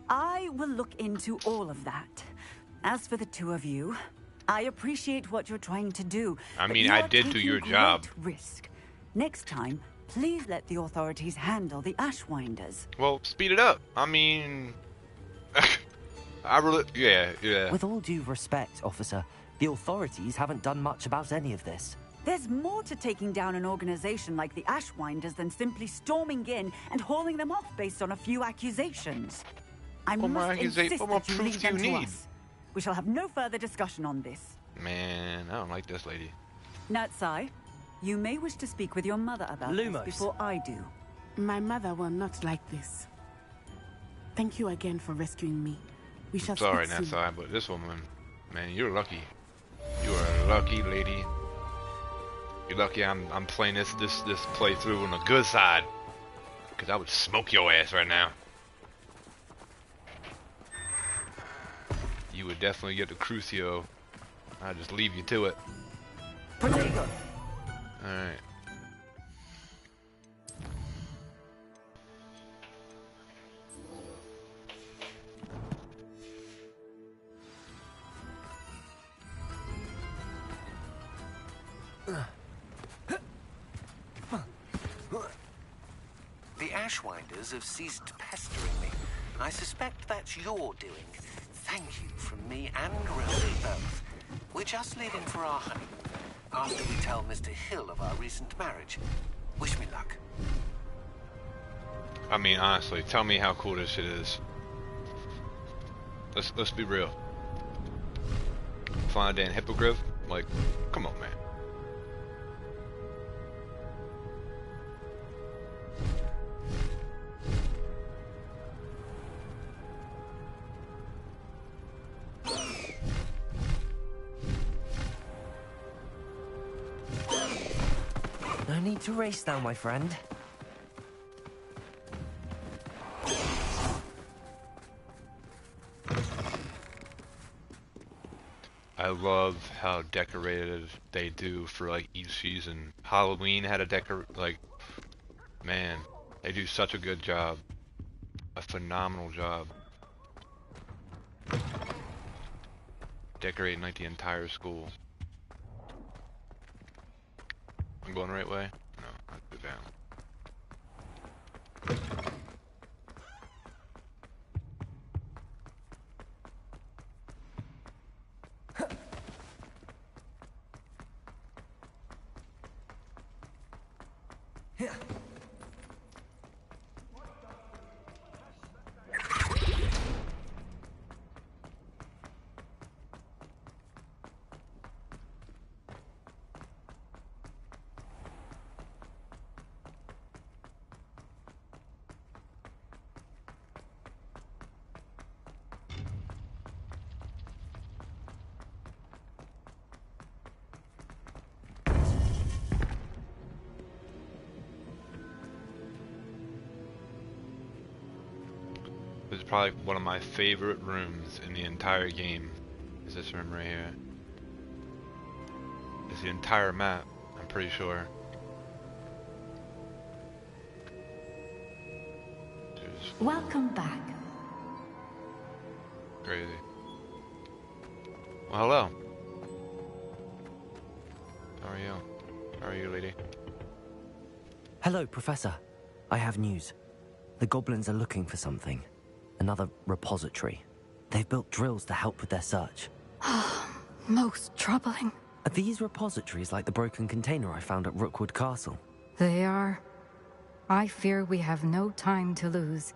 I will look into all of that. As for the two of you, I appreciate what you're trying to do. I but mean, you I are did do taking your great job. Risk. Next time, please let the authorities handle the Ashwinders. Well, speed it up. I mean, yeah. With all due respect, officer, the authorities haven't done much about any of this. There's more to taking down an organization like the Ashwinders than simply storming in and hauling them off based on a few accusations. I must insist that you leave them to us. We shall have no further discussion on this. Man, I don't like this lady. Natsai, you may wish to speak with your mother about this before I do. My mother will not like this. Thank you again for rescuing me. We shall Sorry, speak soon. Natsai, but this woman, man, you're lucky. You are a lucky lady. You're lucky I'm playing this playthrough on the good side, because I would smoke your ass right now. You would definitely get the Crucio. I'd just leave you to it. Potato. Alright. The Ashwinders have ceased pestering me. I suspect that's your doing. thank you from me and Rosie both. We're just leaving for our honeymoon after we tell Mr. Hill of our recent marriage. Wish me luck. I mean, honestly, tell me how cool this shit is. Let's be real. Flying a damn hippogriff? Like, come on, man. No need to race now, my friend. I love how decorated they do for like each season. Halloween had a man, they do such a good job. A phenomenal job. Decorating like the entire school. I'm going the right way? No, I have to go down. This is probably one of my favorite rooms in the entire game. Is this room right here? It's the entire map, I'm pretty sure. Welcome back. Crazy. Well, hello. How are you? How are you, lady? Hello, Professor. I have news. The goblins are looking for something. Another repository. They've built drills to help with their search. Most troubling. Are these repositories like the broken container I found at Rookwood Castle? They are. I fear we have no time to lose.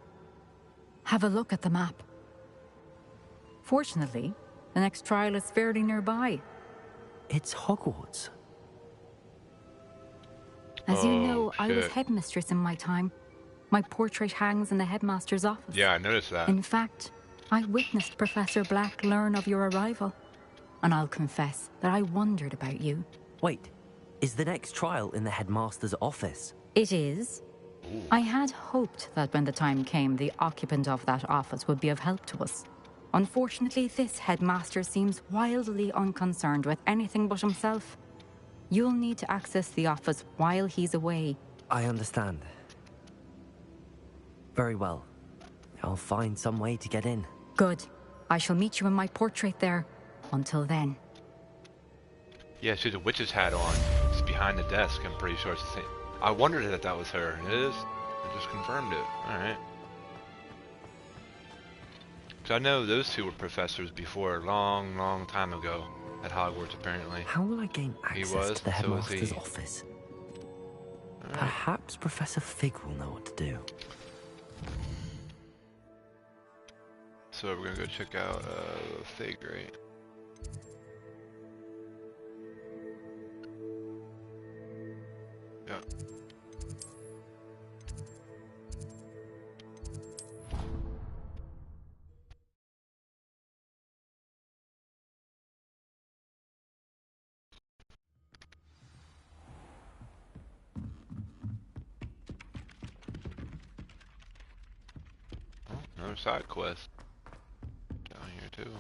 Have a look at the map. Fortunately, the next trial is fairly nearby. It's Hogwarts. As you know, I was headmistress in my time. My portrait hangs in the headmaster's office. Yeah, I noticed that. In fact, I witnessed Professor Black learn of your arrival. And I'll confess that I wondered about you. Wait, is the next trial in the headmaster's office? It is. Ooh. I had hoped that when the time came, the occupant of that office would be of help to us. Unfortunately, this headmaster seems wildly unconcerned with anything but himself. You'll need to access the office while he's away. I understand. Very well. I'll find some way to get in. Good. I shall meet you in my portrait there. Until then. Yeah, she has a witch's hat on. It's behind the desk. I'm pretty sure it's the same. I wondered that that was her. It is. I just confirmed it. Alright. So I know those two were professors before, a long, long time ago at Hogwarts, apparently. How will I gain access to the headmaster's office? Right. Perhaps Professor Fig will know what to do. So we're gonna go check out Fig, right? Yeah. Oh, another side quest down here too.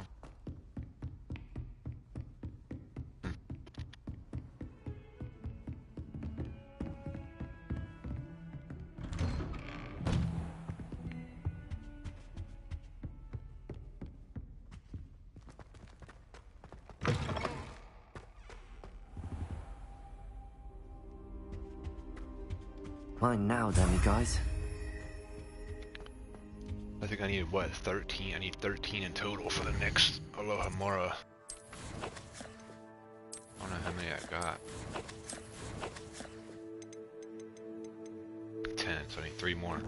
Mine now, dummy guys. I think I need, what, 13? I need 13 in total for the next Alohomora. I don't know how many I got. 10, so I need 3 more.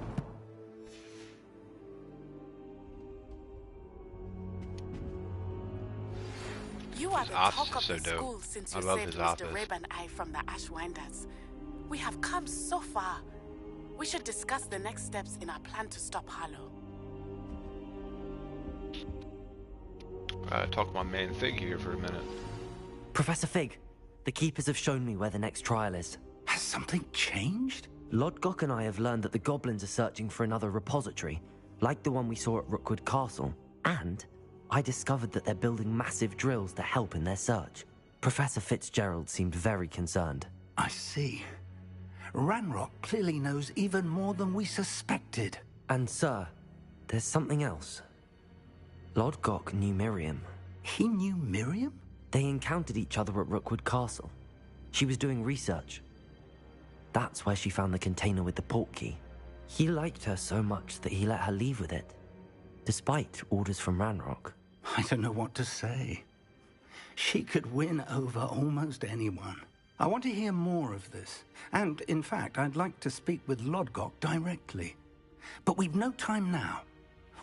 You are the talk of the school since you saved Mr. Rib and I from the Ashwinders. We have come so far. We should discuss the next steps in our plan to stop Harlow. Talk to my man Fig here for a minute. Professor Fig, the Keepers have shown me where the next trial is. Has something changed? Lodgok and I have learned that the goblins are searching for another repository, like the one we saw at Rookwood Castle. And I discovered that they're building massive drills to help in their search. Professor Fitzgerald seemed very concerned. I see. Ranrock clearly knows even more than we suspected. And sir, there's something else. Lodgok knew Miriam. He knew Miriam? They encountered each other at Rookwood Castle. She was doing research. That's where she found the container with the portkey. He liked her so much that he let her leave with it, despite orders from Ranrock. I don't know what to say. She could win over almost anyone. I want to hear more of this. And, in fact, I'd like to speak with Lodgok directly. But we've no time now.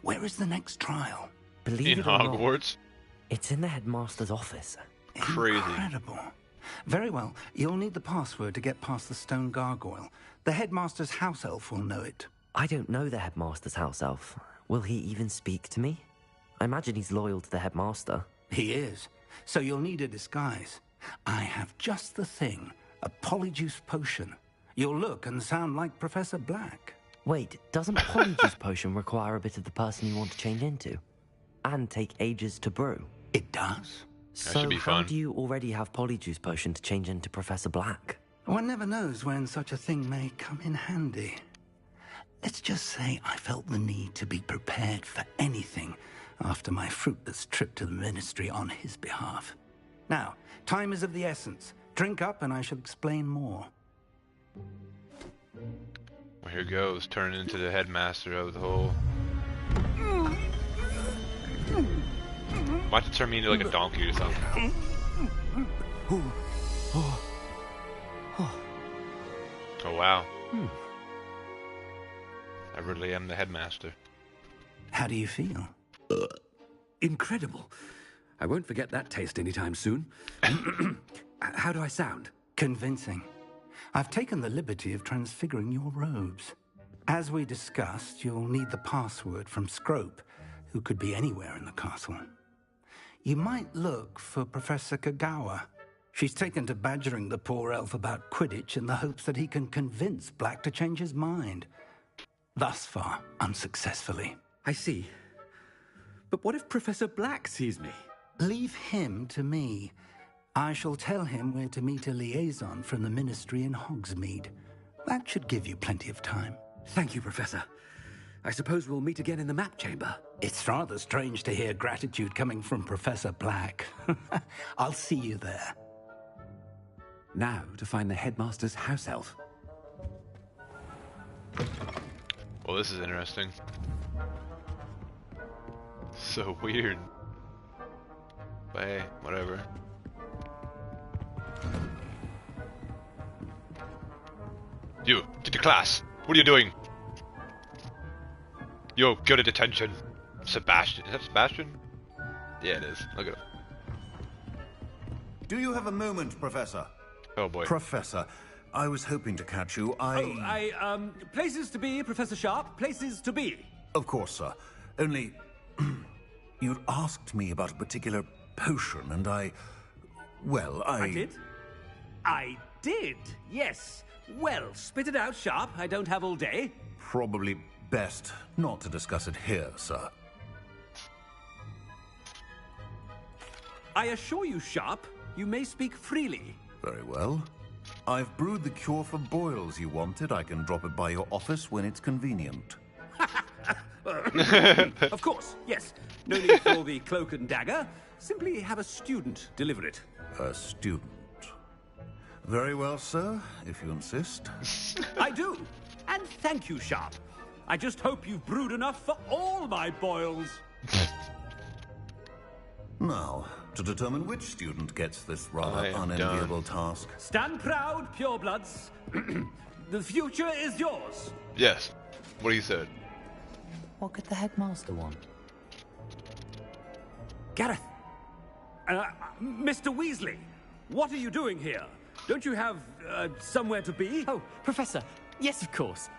Where is the next trial? Believe in it or Hogwarts? Not, it's in the headmaster's office. Crazy. Incredible. Very well. You'll need the password to get past the stone gargoyle. The headmaster's house elf will know it. I don't know the headmaster's house elf. Will he even speak to me? I imagine he's loyal to the headmaster. He is. So you'll need a disguise. I have just the thing. A polyjuice potion. You'll look and sound like Professor Black. Wait, doesn't polyjuice potion require a bit of the person you want to change into? And take ages to brew? It does. So how do you already have polyjuice potion to change into Professor Black? One never knows when such a thing may come in handy. Let's just say I felt the need to be prepared for anything after my fruitless trip to the Ministry on his behalf. Now, time is of the essence. Drink up and I shall explain more. Well, here goes, turning into the headmaster of the whole... Might have to turn me into like a donkey or something. Oh wow. I really am the headmaster. How do you feel? Incredible. I won't forget that taste anytime soon. How do I sound? Convincing. I've taken the liberty of transfiguring your robes. As we discussed, you'll need the password from Scrope, who could be anywhere in the castle. You might look for Professor Kagawa. She's taken to badgering the poor elf about Quidditch in the hopes that he can convince Black to change his mind. Thus far, unsuccessfully. I see. But what if Professor Black sees me? Leave him to me. I shall tell him where to meet a liaison from the Ministry in Hogsmeade. That should give you plenty of time. Thank you, Professor. I suppose we'll meet again in the map chamber. It's rather strange to hear gratitude coming from Professor Black. I'll see you there. Now to find the headmaster's house elf. Well, this is interesting. So weird. But hey, whatever. You, get to class. What are you doing? Yo, go to detention. Sebastian. Is that Sebastian? Yeah, it is. Look at him. Do you have a moment, Professor? Oh boy. Professor, I was hoping to catch you. Places to be, Professor Sharp. Places to be. Of course, sir. Only, you'd asked me about a particular potion, and I did? I did, yes. Well, spit it out, Sharp. I don't have all day. Probably best not to discuss it here, sir. I assure you, Sharp, you may speak freely. Very well. I've brewed the cure for boils you wanted. I can drop it by your office when it's convenient. Of course, yes. No need for the cloak and dagger. Simply have a student deliver it. A student. Very well, sir, if you insist. I do. And thank you, Sharp. I just hope you've brewed enough for all my boils. Now, to determine which student gets this rather unenviable task. Stand proud, purebloods. The future is yours. Yes. What he said. What could the headmaster want? Gareth. Mr. Weasley, what are you doing here? Don't you have somewhere to be? Oh, Professor. Yes, of course.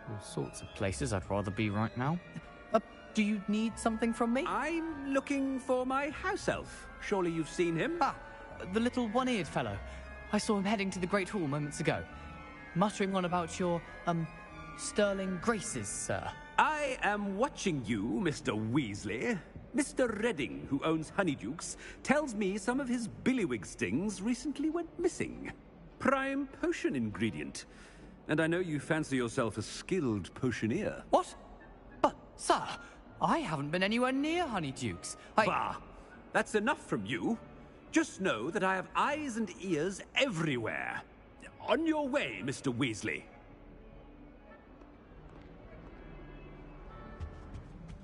All sorts of places I'd rather be right now. Do you need something from me? I'm looking for my house elf. Surely you've seen him? Ah, the little one-eared fellow. I saw him heading to the Great Hall moments ago. Muttering on about your, sterling graces, sir. I am watching you, Mr. Weasley. Mr. Redding, who owns Honeydukes, tells me some of his billywig stings recently went missing. Prime potion ingredient. And I know you fancy yourself a skilled potioneer. What? But, sir, I haven't been anywhere near Honeydukes. Bah! That's enough from you. Just know that I have eyes and ears everywhere. On your way, Mr. Weasley.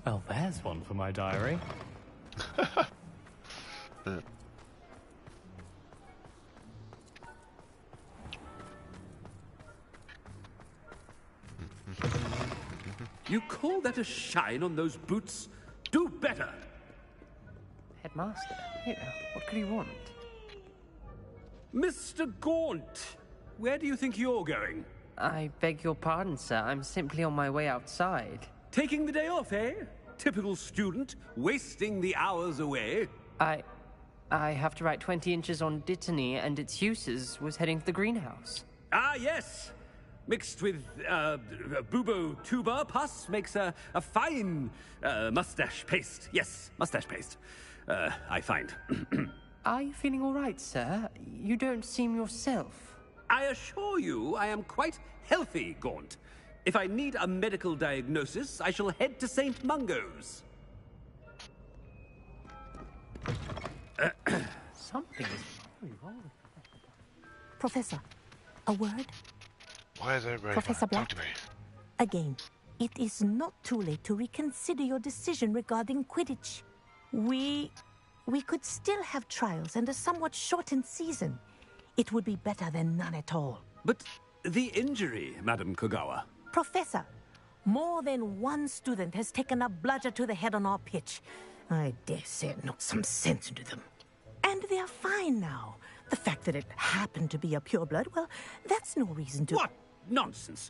Well, there's one for my diary. You call that a shine on those boots? Do better! Headmaster? What could he want? Mr. Gaunt! Where do you think you're going? I beg your pardon, sir. I'm simply on my way outside. Taking the day off, eh? Typical student, wasting the hours away. I have to write 20 inches on Dittany and its uses. Was heading to the greenhouse. Ah, yes! Mixed with bubo tuber pus makes a fine mustache paste. Yes, mustache paste. I find. Are you feeling all right, sir? You don't seem yourself. I assure you I am quite healthy, Gaunt. If I need a medical diagnosis, I shall head to St. Mungo's. Something is very wrong. Professor, a word? Why is everybody Professor Black? Talk to me. Again, it is not too late to reconsider your decision regarding Quidditch. We could still have trials and a somewhat shortened season. It would be better than none at all. But the injury, Madam Kogawa. Professor, more than one student has taken a bludger to the head on our pitch. I dare say it knocked some sense into them. And they are fine now. The fact that it happened to be a pureblood, well, that's no reason to... What nonsense!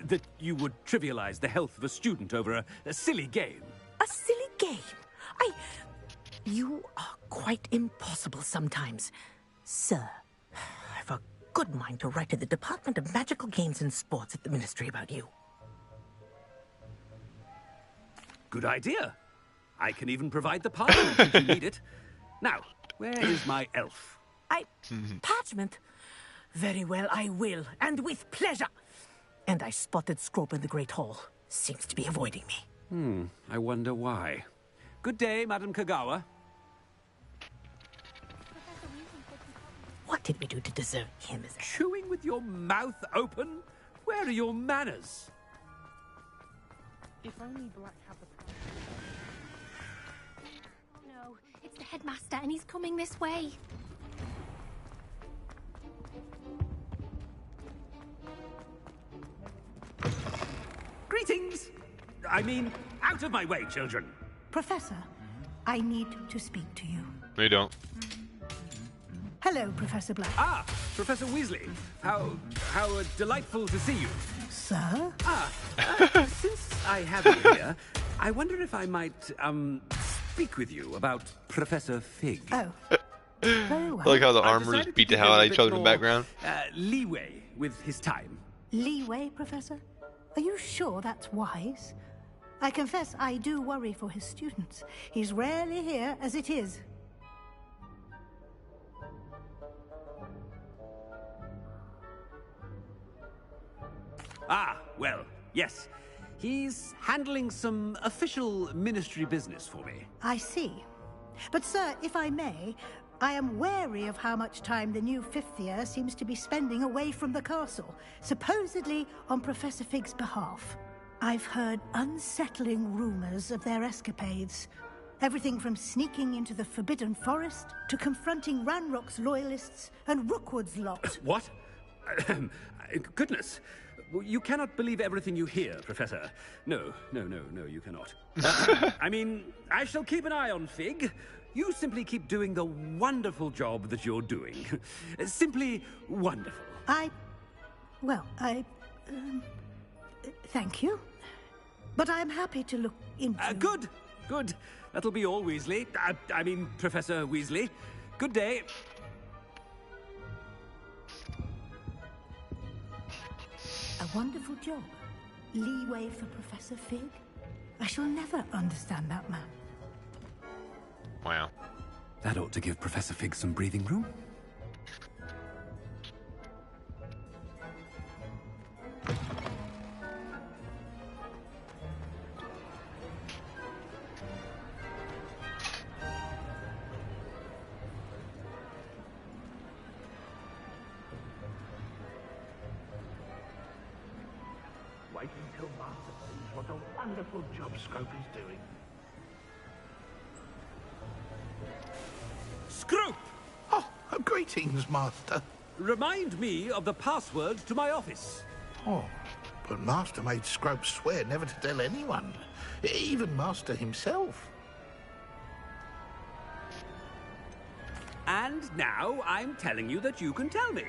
That you would trivialize the health of a student over a silly game. A silly game? You are quite impossible sometimes. Sir, I've a good mind to write to the Department of Magical Games and Sports at the Ministry about you. Good idea. I can even provide the parchment if you need it. Now, where is my elf? Parchment? Very well, I will, and with pleasure. And I spotted Scrope in the Great Hall. Seems to be avoiding me. I wonder why. Good day, Madam Kogawa. What did we do to deserve him as a... Chewing with your mouth open? Where are your manners? If only Black had the... Oh no, it's the headmaster and he's coming this way. Greetings! I mean, out of my way, children. Professor, I need to speak to you. No, you don't. Hello, Professor Black. Ah, Professor Weasley. How delightful to see you. Sir? Since I have you here, I wonder if I might, speak with you about Professor Fig. Oh. Very well. I like how the armors beat the hell out of each other in the background. Leeway with his time. Leeway, Professor? Are you sure that's wise? I confess I do worry for his students. He's rarely here as it is. Ah, well, yes. He's handling some official ministry business for me. I see. But, sir, if I may, I am wary of how much time the new fifth year seems to be spending away from the castle, supposedly on Professor Fig's behalf. I've heard unsettling rumors of their escapades. Everything from sneaking into the Forbidden Forest to confronting Ranrock's loyalists and Rookwood's lot. What? Goodness. You cannot believe everything you hear, Professor. No, you cannot. I mean, I shall keep an eye on Fig. You simply keep doing the wonderful job that you're doing. Simply wonderful. Thank you. But I'm happy to look into... Good. That'll be all, Weasley. I mean, Professor Weasley. Good day. A wonderful job. Leeway for Professor Fig. I shall never understand that man. Wow. That ought to give Professor Fig some breathing room. Wait until Master sees what a wonderful job Scrope is doing. Scrope! Oh, greetings, Master. Remind me of the password to my office. Oh, but Master made Scrope swear never to tell anyone, even Master himself. And now I'm telling you that you can tell me.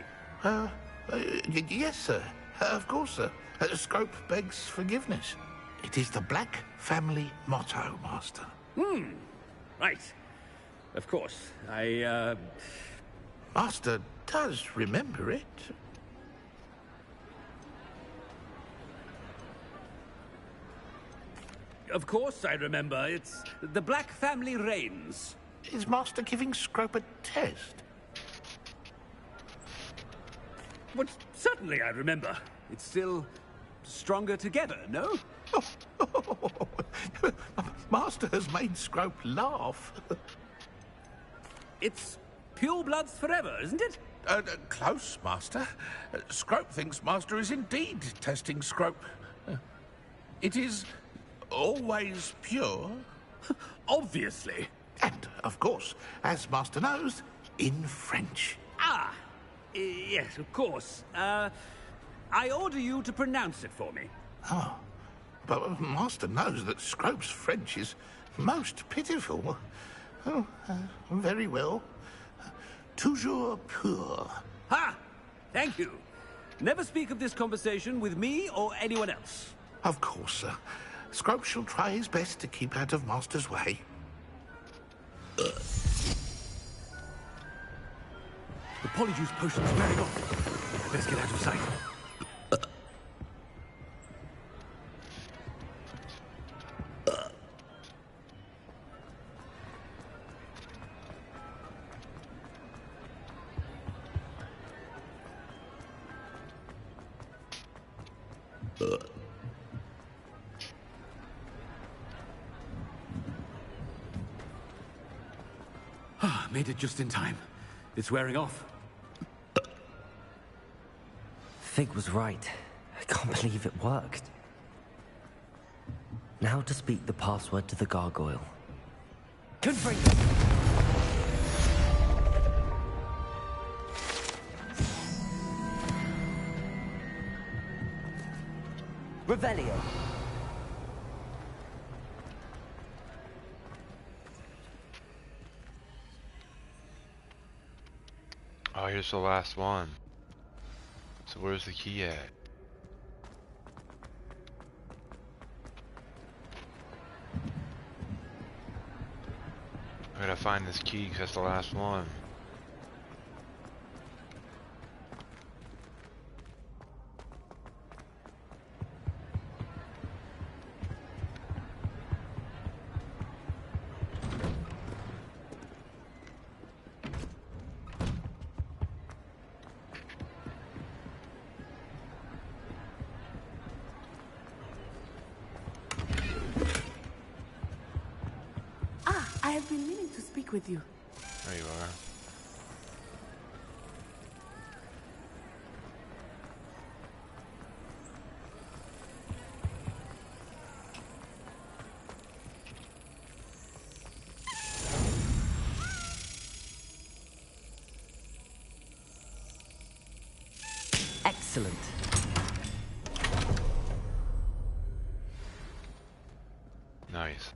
Yes, sir. Of course, sir. Scrope begs forgiveness. It is the Black family motto, Master. Right. Of course. Master does remember it. Of course I remember. It's the Black family reigns. Is Master giving Scrope a test? But certainly I remember. It's still stronger together, no? Master has made Scrope laugh. It's pure bloods forever, isn't it? Close, Master. Scrope thinks Master is indeed testing Scrope. It is always pure. Obviously. And, of course, as Master knows, in French. Yes, of course. I order you to pronounce it for me. Oh, but Master knows that Scrope's French is most pitiful. Oh, very well. Toujours pur. Ha! Thank you. Never speak of this conversation with me or anyone else. Of course, sir. Scrope shall try his best to keep out of Master's way. The polyjuice potion's wearing off. Let's get out of sight. Made it just in time. It's wearing off. Fig was right. I can't believe it worked. Now to speak the password to the gargoyle. Confringo! Revelio. Oh, here's the last one. So where's the key at? I gotta find this key because that's the last one. I have been meaning to speak with you. There you are. Excellent. Nice.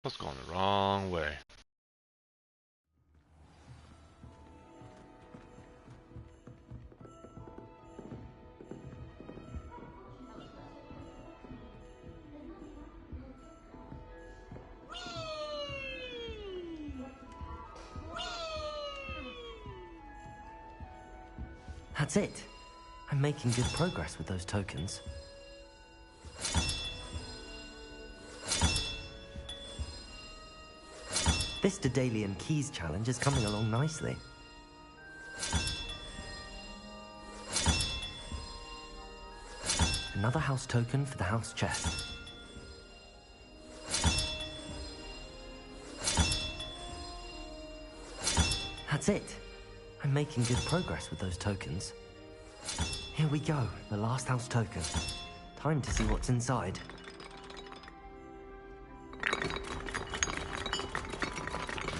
What's going the wrong way? That's it. I'm making good progress with those tokens. This Daedalian Keys challenge is coming along nicely. Another house token for the house chest. That's it. I'm making good progress with those tokens. Here we go, the last house token. Time to see what's inside.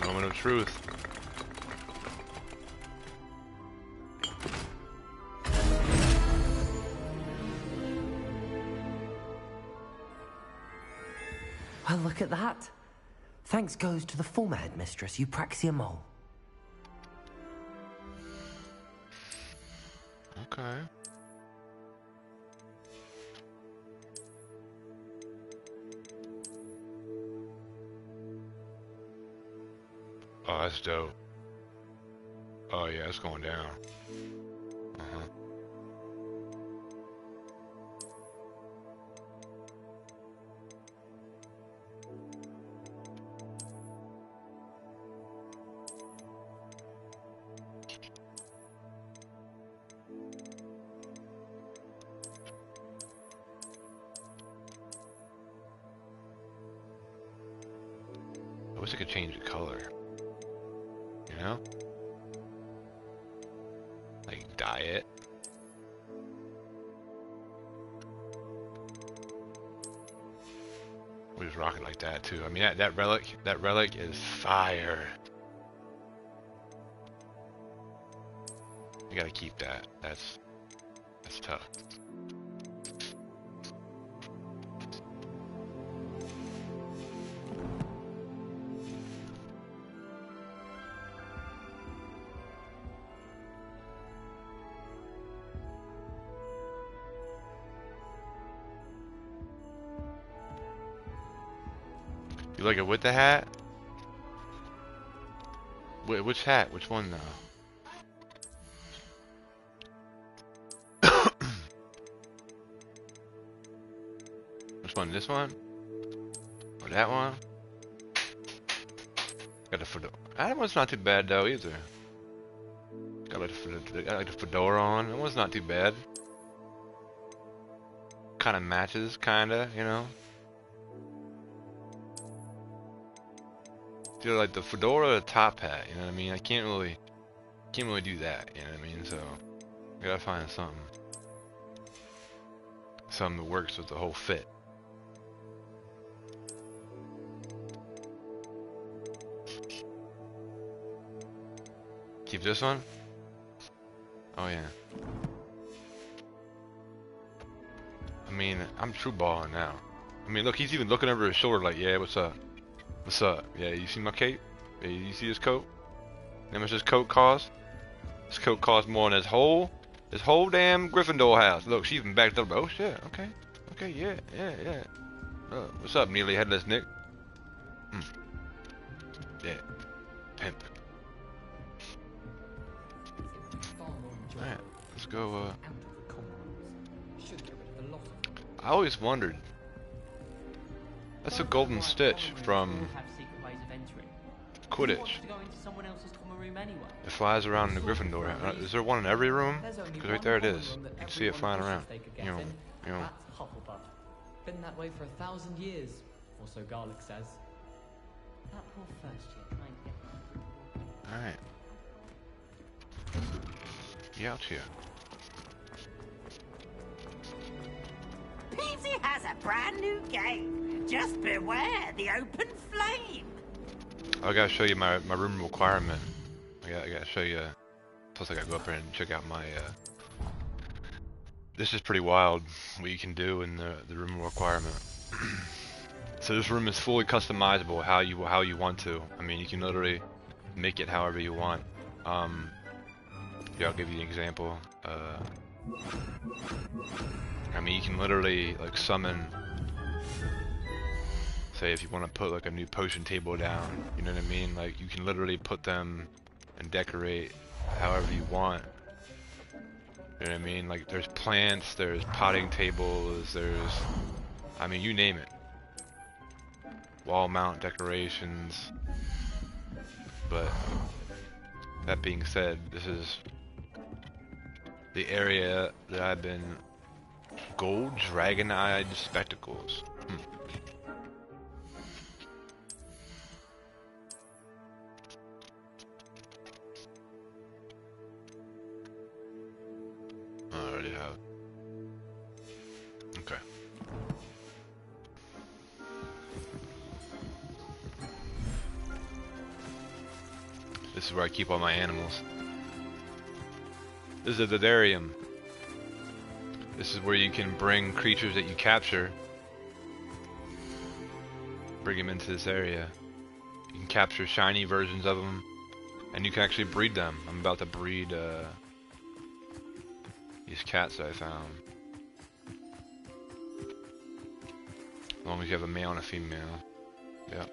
Moment of truth. Well, look at that. Thanks goes to the former headmistress, Eupraxia Mole. Okay. Oh, that's dope. Oh yeah, it's going down. Uh-huh. I wish I could change the color. You know? Like dye it. We just rock it like that too. I mean that relic is fire. You gotta keep that. That's tough. You like it with the hat? Which hat? Which one now? Which one? This one? Or that one? Got the fedora. That one's not too bad though either. Got like the fedora on. That one's not too bad. Kind of matches, kinda, you know. either like the fedora or the top hat. You know what I mean? I can't really do that. You know what I mean? So I gotta find something that works with the whole fit. Keep this one? Oh yeah. I mean, I'm true balling now. I mean, look, he's even looking over his shoulder like, yeah, what's up? What's up? Yeah, you see my cape? Yeah, you see his coat? How much this coat cost? This coat cost more than this whole damn Gryffindor house. Look, she's even backed up. Oh shit, okay. Okay, yeah. What's up, nearly headless Nick? Yeah. Pimp. Alright, let's go, I always wondered. That's a golden stitch from Quidditch. It flies around in the Gryffindor. Is there one in every room? Because right there it is. You can see it flying around. You know. That's Hufflepuff. Been that way for 1,000 years, or so Garlic says. That poor first year. Alright. Get out here. Peasy has a brand new game. Just beware the open flame. I gotta show you my room requirement. I gotta show you. Plus, I gotta go up there and check out my. This is pretty wild what you can do in the room requirement. So this room is fully customizable how you want to. I mean, you can literally make it however you want. Yeah, I'll give you an example. I mean, you can literally like summon. Say if you want to put like a new potion table down, you know what I mean? Like you can literally put them and decorate however you want. You know what I mean? Like there's plants, there's potting tables, there's, I mean, you name it. Wall mount decorations. But that being said, this is the area that I've been. Gold dragon-eyed spectacles. I already have. Okay. This is where I keep all my animals. This is a vivarium. This is where you can bring creatures that you capture, bring them into this area. You can capture shiny versions of them, and you can actually breed them. I'm about to breed these cats that I found. As long as you have a male and a female. Yep.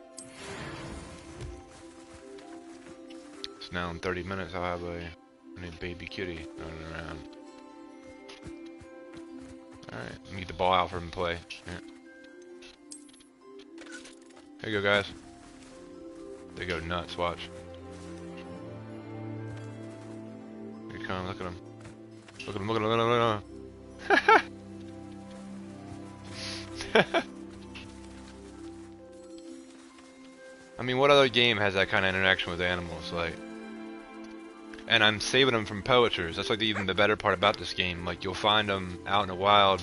So now in 30 minutes I'll have a baby kitty running around. Alright, we need the ball out for him to play. Yeah. Here you go, guys. They go nuts, watch. Here he comes, look at him. Look at him, look at him, look at him, look at him. I mean, what other game has that kind of interaction with animals? Like, and I'm saving them from poachers. That's like even the better part about this game. Like, you'll find them out in the wild,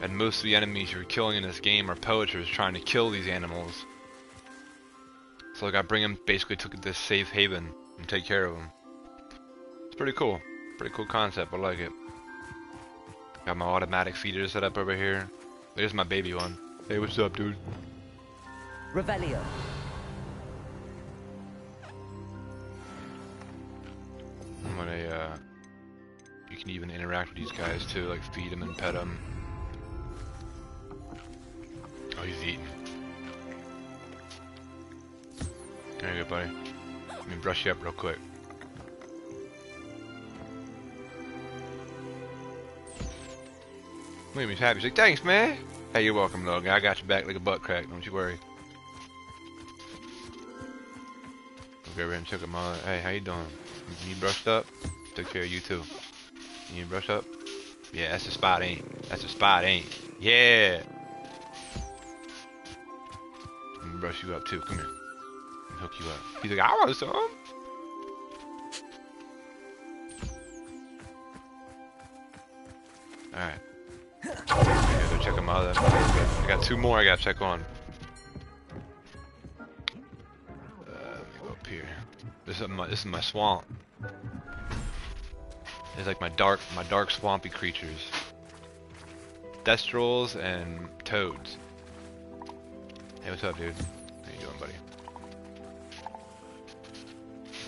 and most of the enemies you're killing in this game are poachers trying to kill these animals. So like, I bring them basically to this safe haven and take care of them. It's pretty cool. Pretty cool concept. I like it. Got my automatic feeder set up over here. There's my baby one. Hey, what's up, dude? Revelio. I'm gonna, you can even interact with these guys too, like feed them and pet them. Oh, he's eating. There you go, buddy. Let me brush you up real quick. Look at me, he's happy. He's like, thanks, man. Hey, you're welcome, little guy. I got your back like a butt crack. Don't you worry. I'll go over and check him out. Hey, how you doing? You brushed up? Took care of you too. You brush up? Yeah, that's the spot, ain't? That's the spot, ain't? Yeah. Let me brush you up too. Come here. hook you up. He's like, I want some. Alright. Gotta go check them out. I got 2 more I gotta check on. Let me go up here. This is my swamp. It's like my dark swampy creatures. Thestrals and toads. Hey, what's up, dude? How you doing, buddy?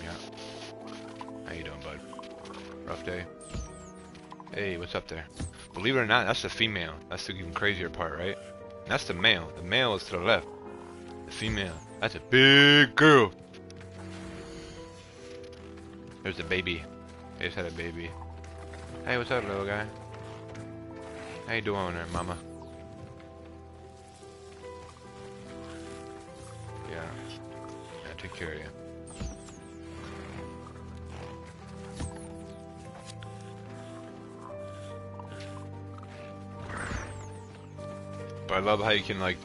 Yeah. How you doing, bud? Rough day? Hey, what's up there? Believe it or not, that's the female. That's the even crazier part, right? And that's the male. The male is to the left. The female. That's a big girl. There's the baby. They just had a baby. Hey, what's up, little guy? How you doing there, mama? Yeah. Yeah, take care of you. But I love how you can, like,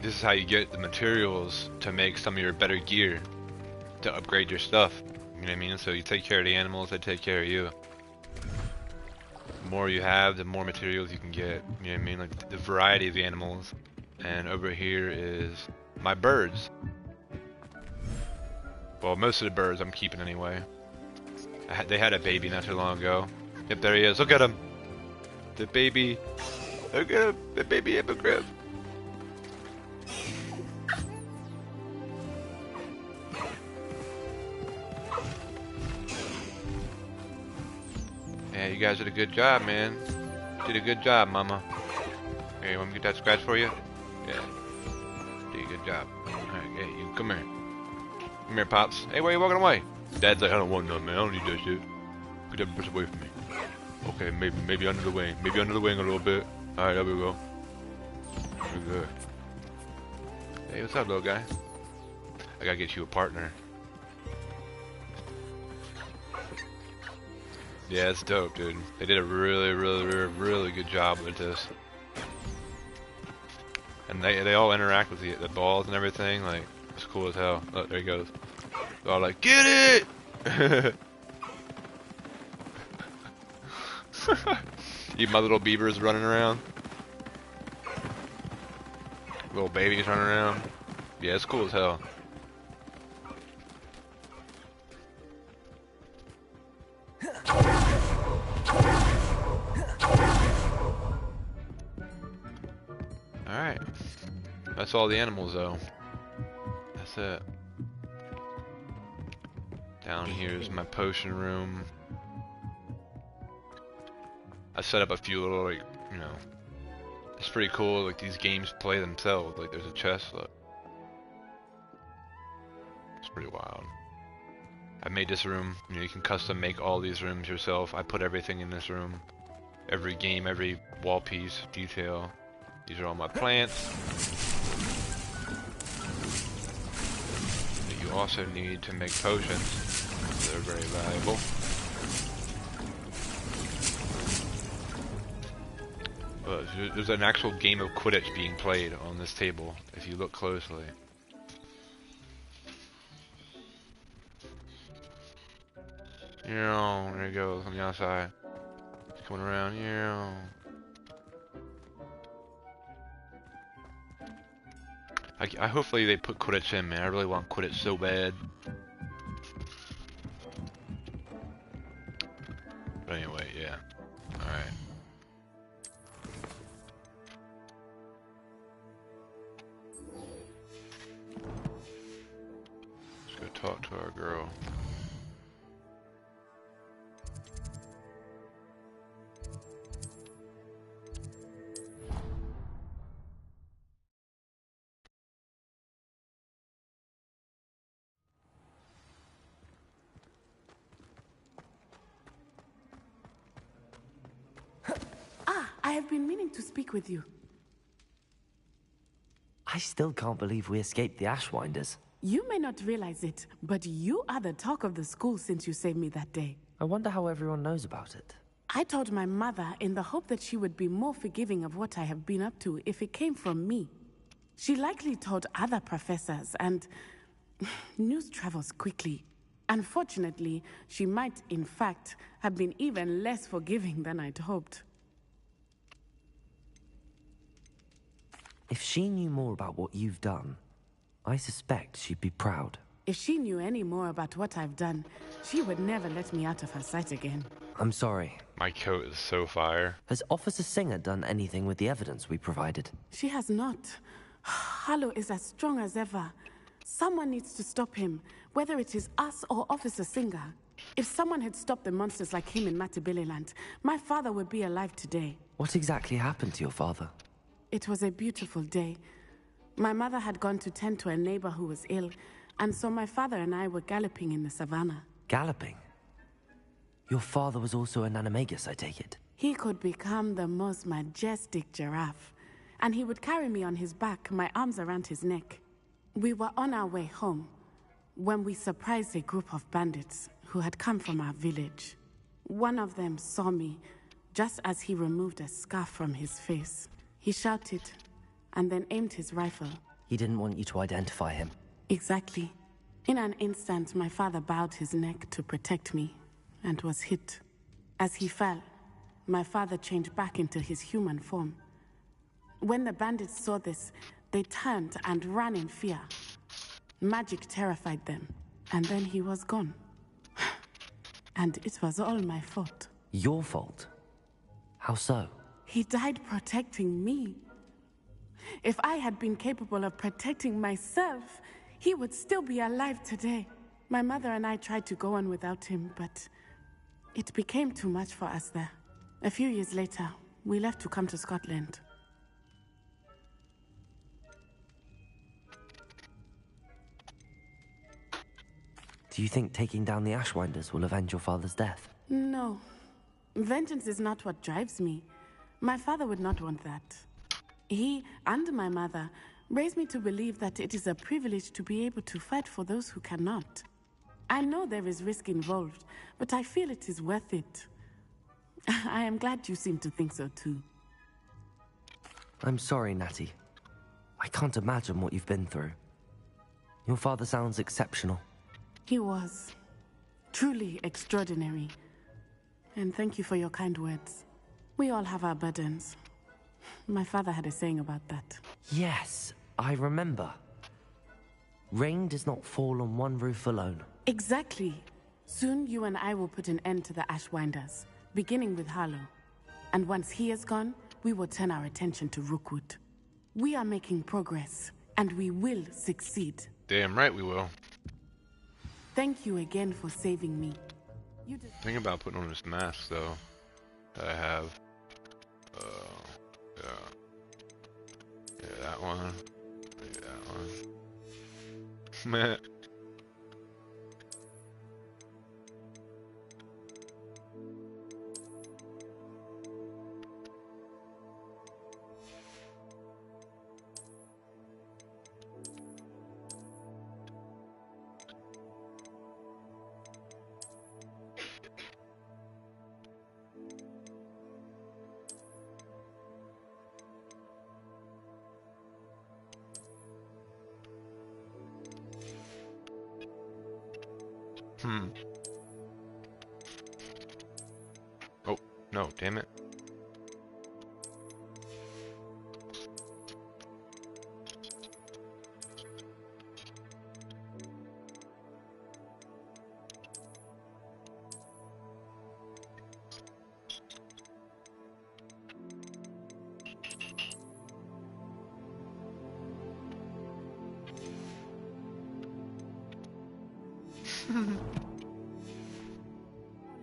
this is how you get the materials to make some of your better gear to upgrade your stuff. You know what I mean? So you take care of the animals, they take care of you. The more you have, the more materials you can get. You know what I mean? Like the variety of the animals. And over here is my birds. Well, most of the birds I'm keeping anyway. They had a baby not too long ago. Yep, there he is. Look at him. The baby. Look at him. The baby hippogriff. Yeah, you guys did a good job, man. Did a good job, mama. Here, you want me to get that scratch for you? Yeah. Did a good job. Alright, hey, you come here. Come here, Pops. Hey, where you walking away? Dad's like, I don't want nothing, man. I don't need that shit. Get that bitch away from me. Okay, maybe under the wing. Maybe under the wing a little bit. Alright, there we go. We're good. Hey, what's up, little guy? I gotta get you a partner. Yeah, it's dope, dude. They did a really good job with this. And they all interact with the balls and everything. Like, it's cool as hell. Look, there he goes. They're all like, get it! Even my little beavers running around. Little babies running around. Yeah, it's cool as hell. Alright. That's all the animals though. That's it. Down here is my potion room. I set up a few little, like, you know, it's pretty cool, like these games play themselves. Like there's a chest, look. It's pretty wild. I made this room, you know, you can custom make all these rooms yourself. I put everything in this room. Every game, every wall piece, detail. These are all my plants. That you also need to make potions. They're very valuable. But there's an actual game of Quidditch being played on this table, if you look closely. Yeah, there it goes on the outside. It's coming around, yeah. I hopefully they put Quidditch in, man. I really want Quidditch so bad. But anyway, yeah. Alright. Let's go talk to our girl. I have been meaning to speak with you. I still can't believe we escaped the Ashwinders. You may not realize it, but you are the talk of the school since you saved me that day. I wonder how everyone knows about it. I told my mother in the hope that she would be more forgiving of what I have been up to if it came from me. She likely told other professors, and News travels quickly. Unfortunately, she might, in fact, have been even less forgiving than I'd hoped. If she knew more about what you've done, I suspect she'd be proud. If she knew any more about what I've done, she would never let me out of her sight again. I'm sorry. My coat is so fire. Has Officer Singer done anything with the evidence we provided? She has not. Harlow is as strong as ever. Someone needs to stop him, whether it is us or Officer Singer. If someone had stopped the monsters like him in Matabeleland, my father would be alive today. What exactly happened to your father? It was a beautiful day. My mother had gone to tend to a neighbor who was ill, and so my father and I were galloping in the savannah. Galloping? Your father was also an animagus, I take it? He could become the most majestic giraffe, and he would carry me on his back, my arms around his neck. We were on our way home when we surprised a group of bandits who had come from our village. One of them saw me just as he removed a scarf from his face. He shouted and then aimed his rifle. He didn't want you to identify him. Exactly. In an instant, my father bowed his neck to protect me and was hit. As he fell, my father changed back into his human form. When the bandits saw this, they turned and ran in fear. Magic terrified them, and then he was gone. And it was all my fault. Your fault? How so? He died protecting me. If I had been capable of protecting myself, he would still be alive today. My mother and I tried to go on without him, but it became too much for us there. A few years later, we left to come to Scotland. Do you think taking down the Ashwinders will avenge your father's death? No. Vengeance is not what drives me. My father would not want that. He and my mother raised me to believe that it is a privilege to be able to fight for those who cannot. I know there is risk involved, but I feel it is worth it. I am glad you seem to think so too. I'm sorry, Natty. I can't imagine what you've been through. Your father sounds exceptional. He was. Truly extraordinary. And thank you for your kind words. We all have our burdens. My father had a saying about that. Yes, I remember. Rain does not fall on one roof alone. Exactly. Soon you and I will put an end to the Ashwinders, beginning with Harlow. And once he is gone, we will turn our attention to Rookwood. We are making progress, and we will succeed. Damn right we will. Thank you again for saving me. Think about putting on this mask, though, that I have. Yeah, that one. Yeah, that one. Meh. Oh, no, damn it. All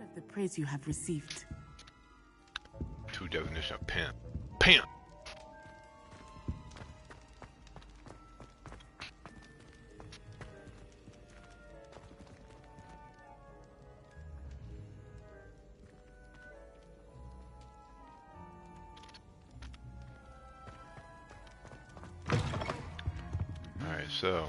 of the praise you have received. True definition of pimp. Pimp! Alright, so...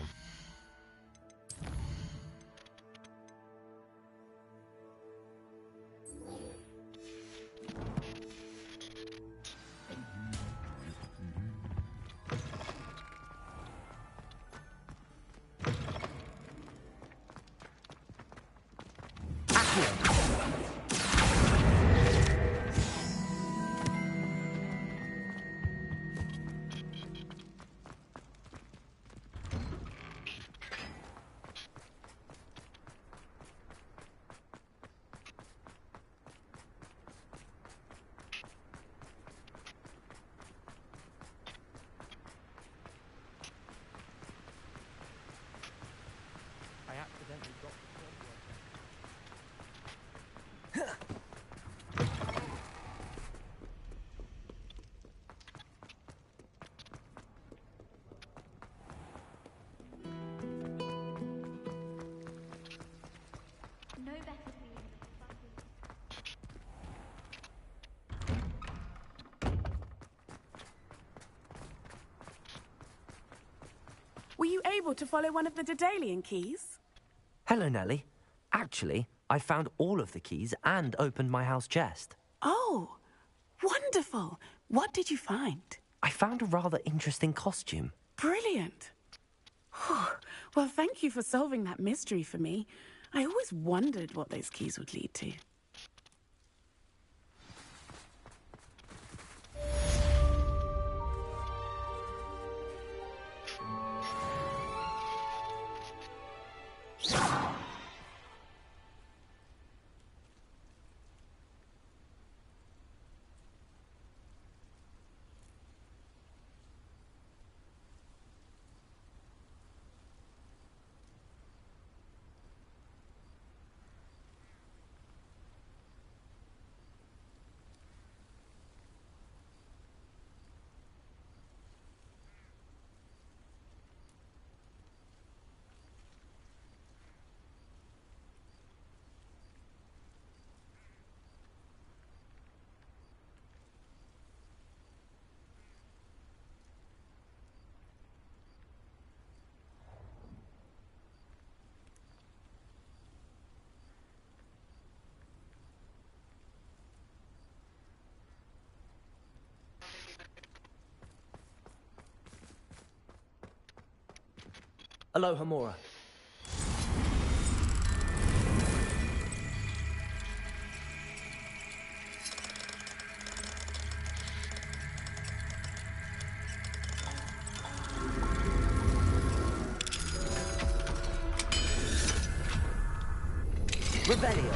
Were you able to follow one of the Daedalian keys? Hello, Nellie. Actually, I found all of the keys and opened my house chest. Oh, wonderful. What did you find? I found a rather interesting costume. Brilliant. Well, thank you for solving that mystery for me. I always wondered what those keys would lead to. Aloha, Mora. Rebellion.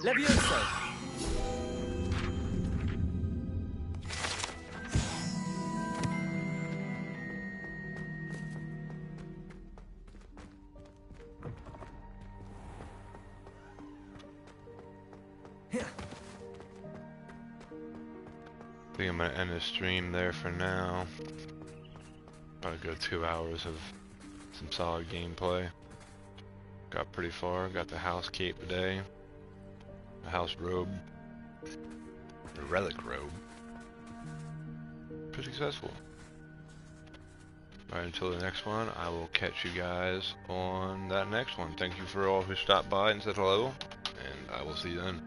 Levioso. I think I'm gonna end the stream there for now. About a good 2 hours of some solid gameplay. Got pretty far. Got the house cape today. The house robe. The relic robe. Pretty successful. Alright, until the next one, I will catch you guys on that next one. Thank you for all who stopped by and said hello, and I will see you then.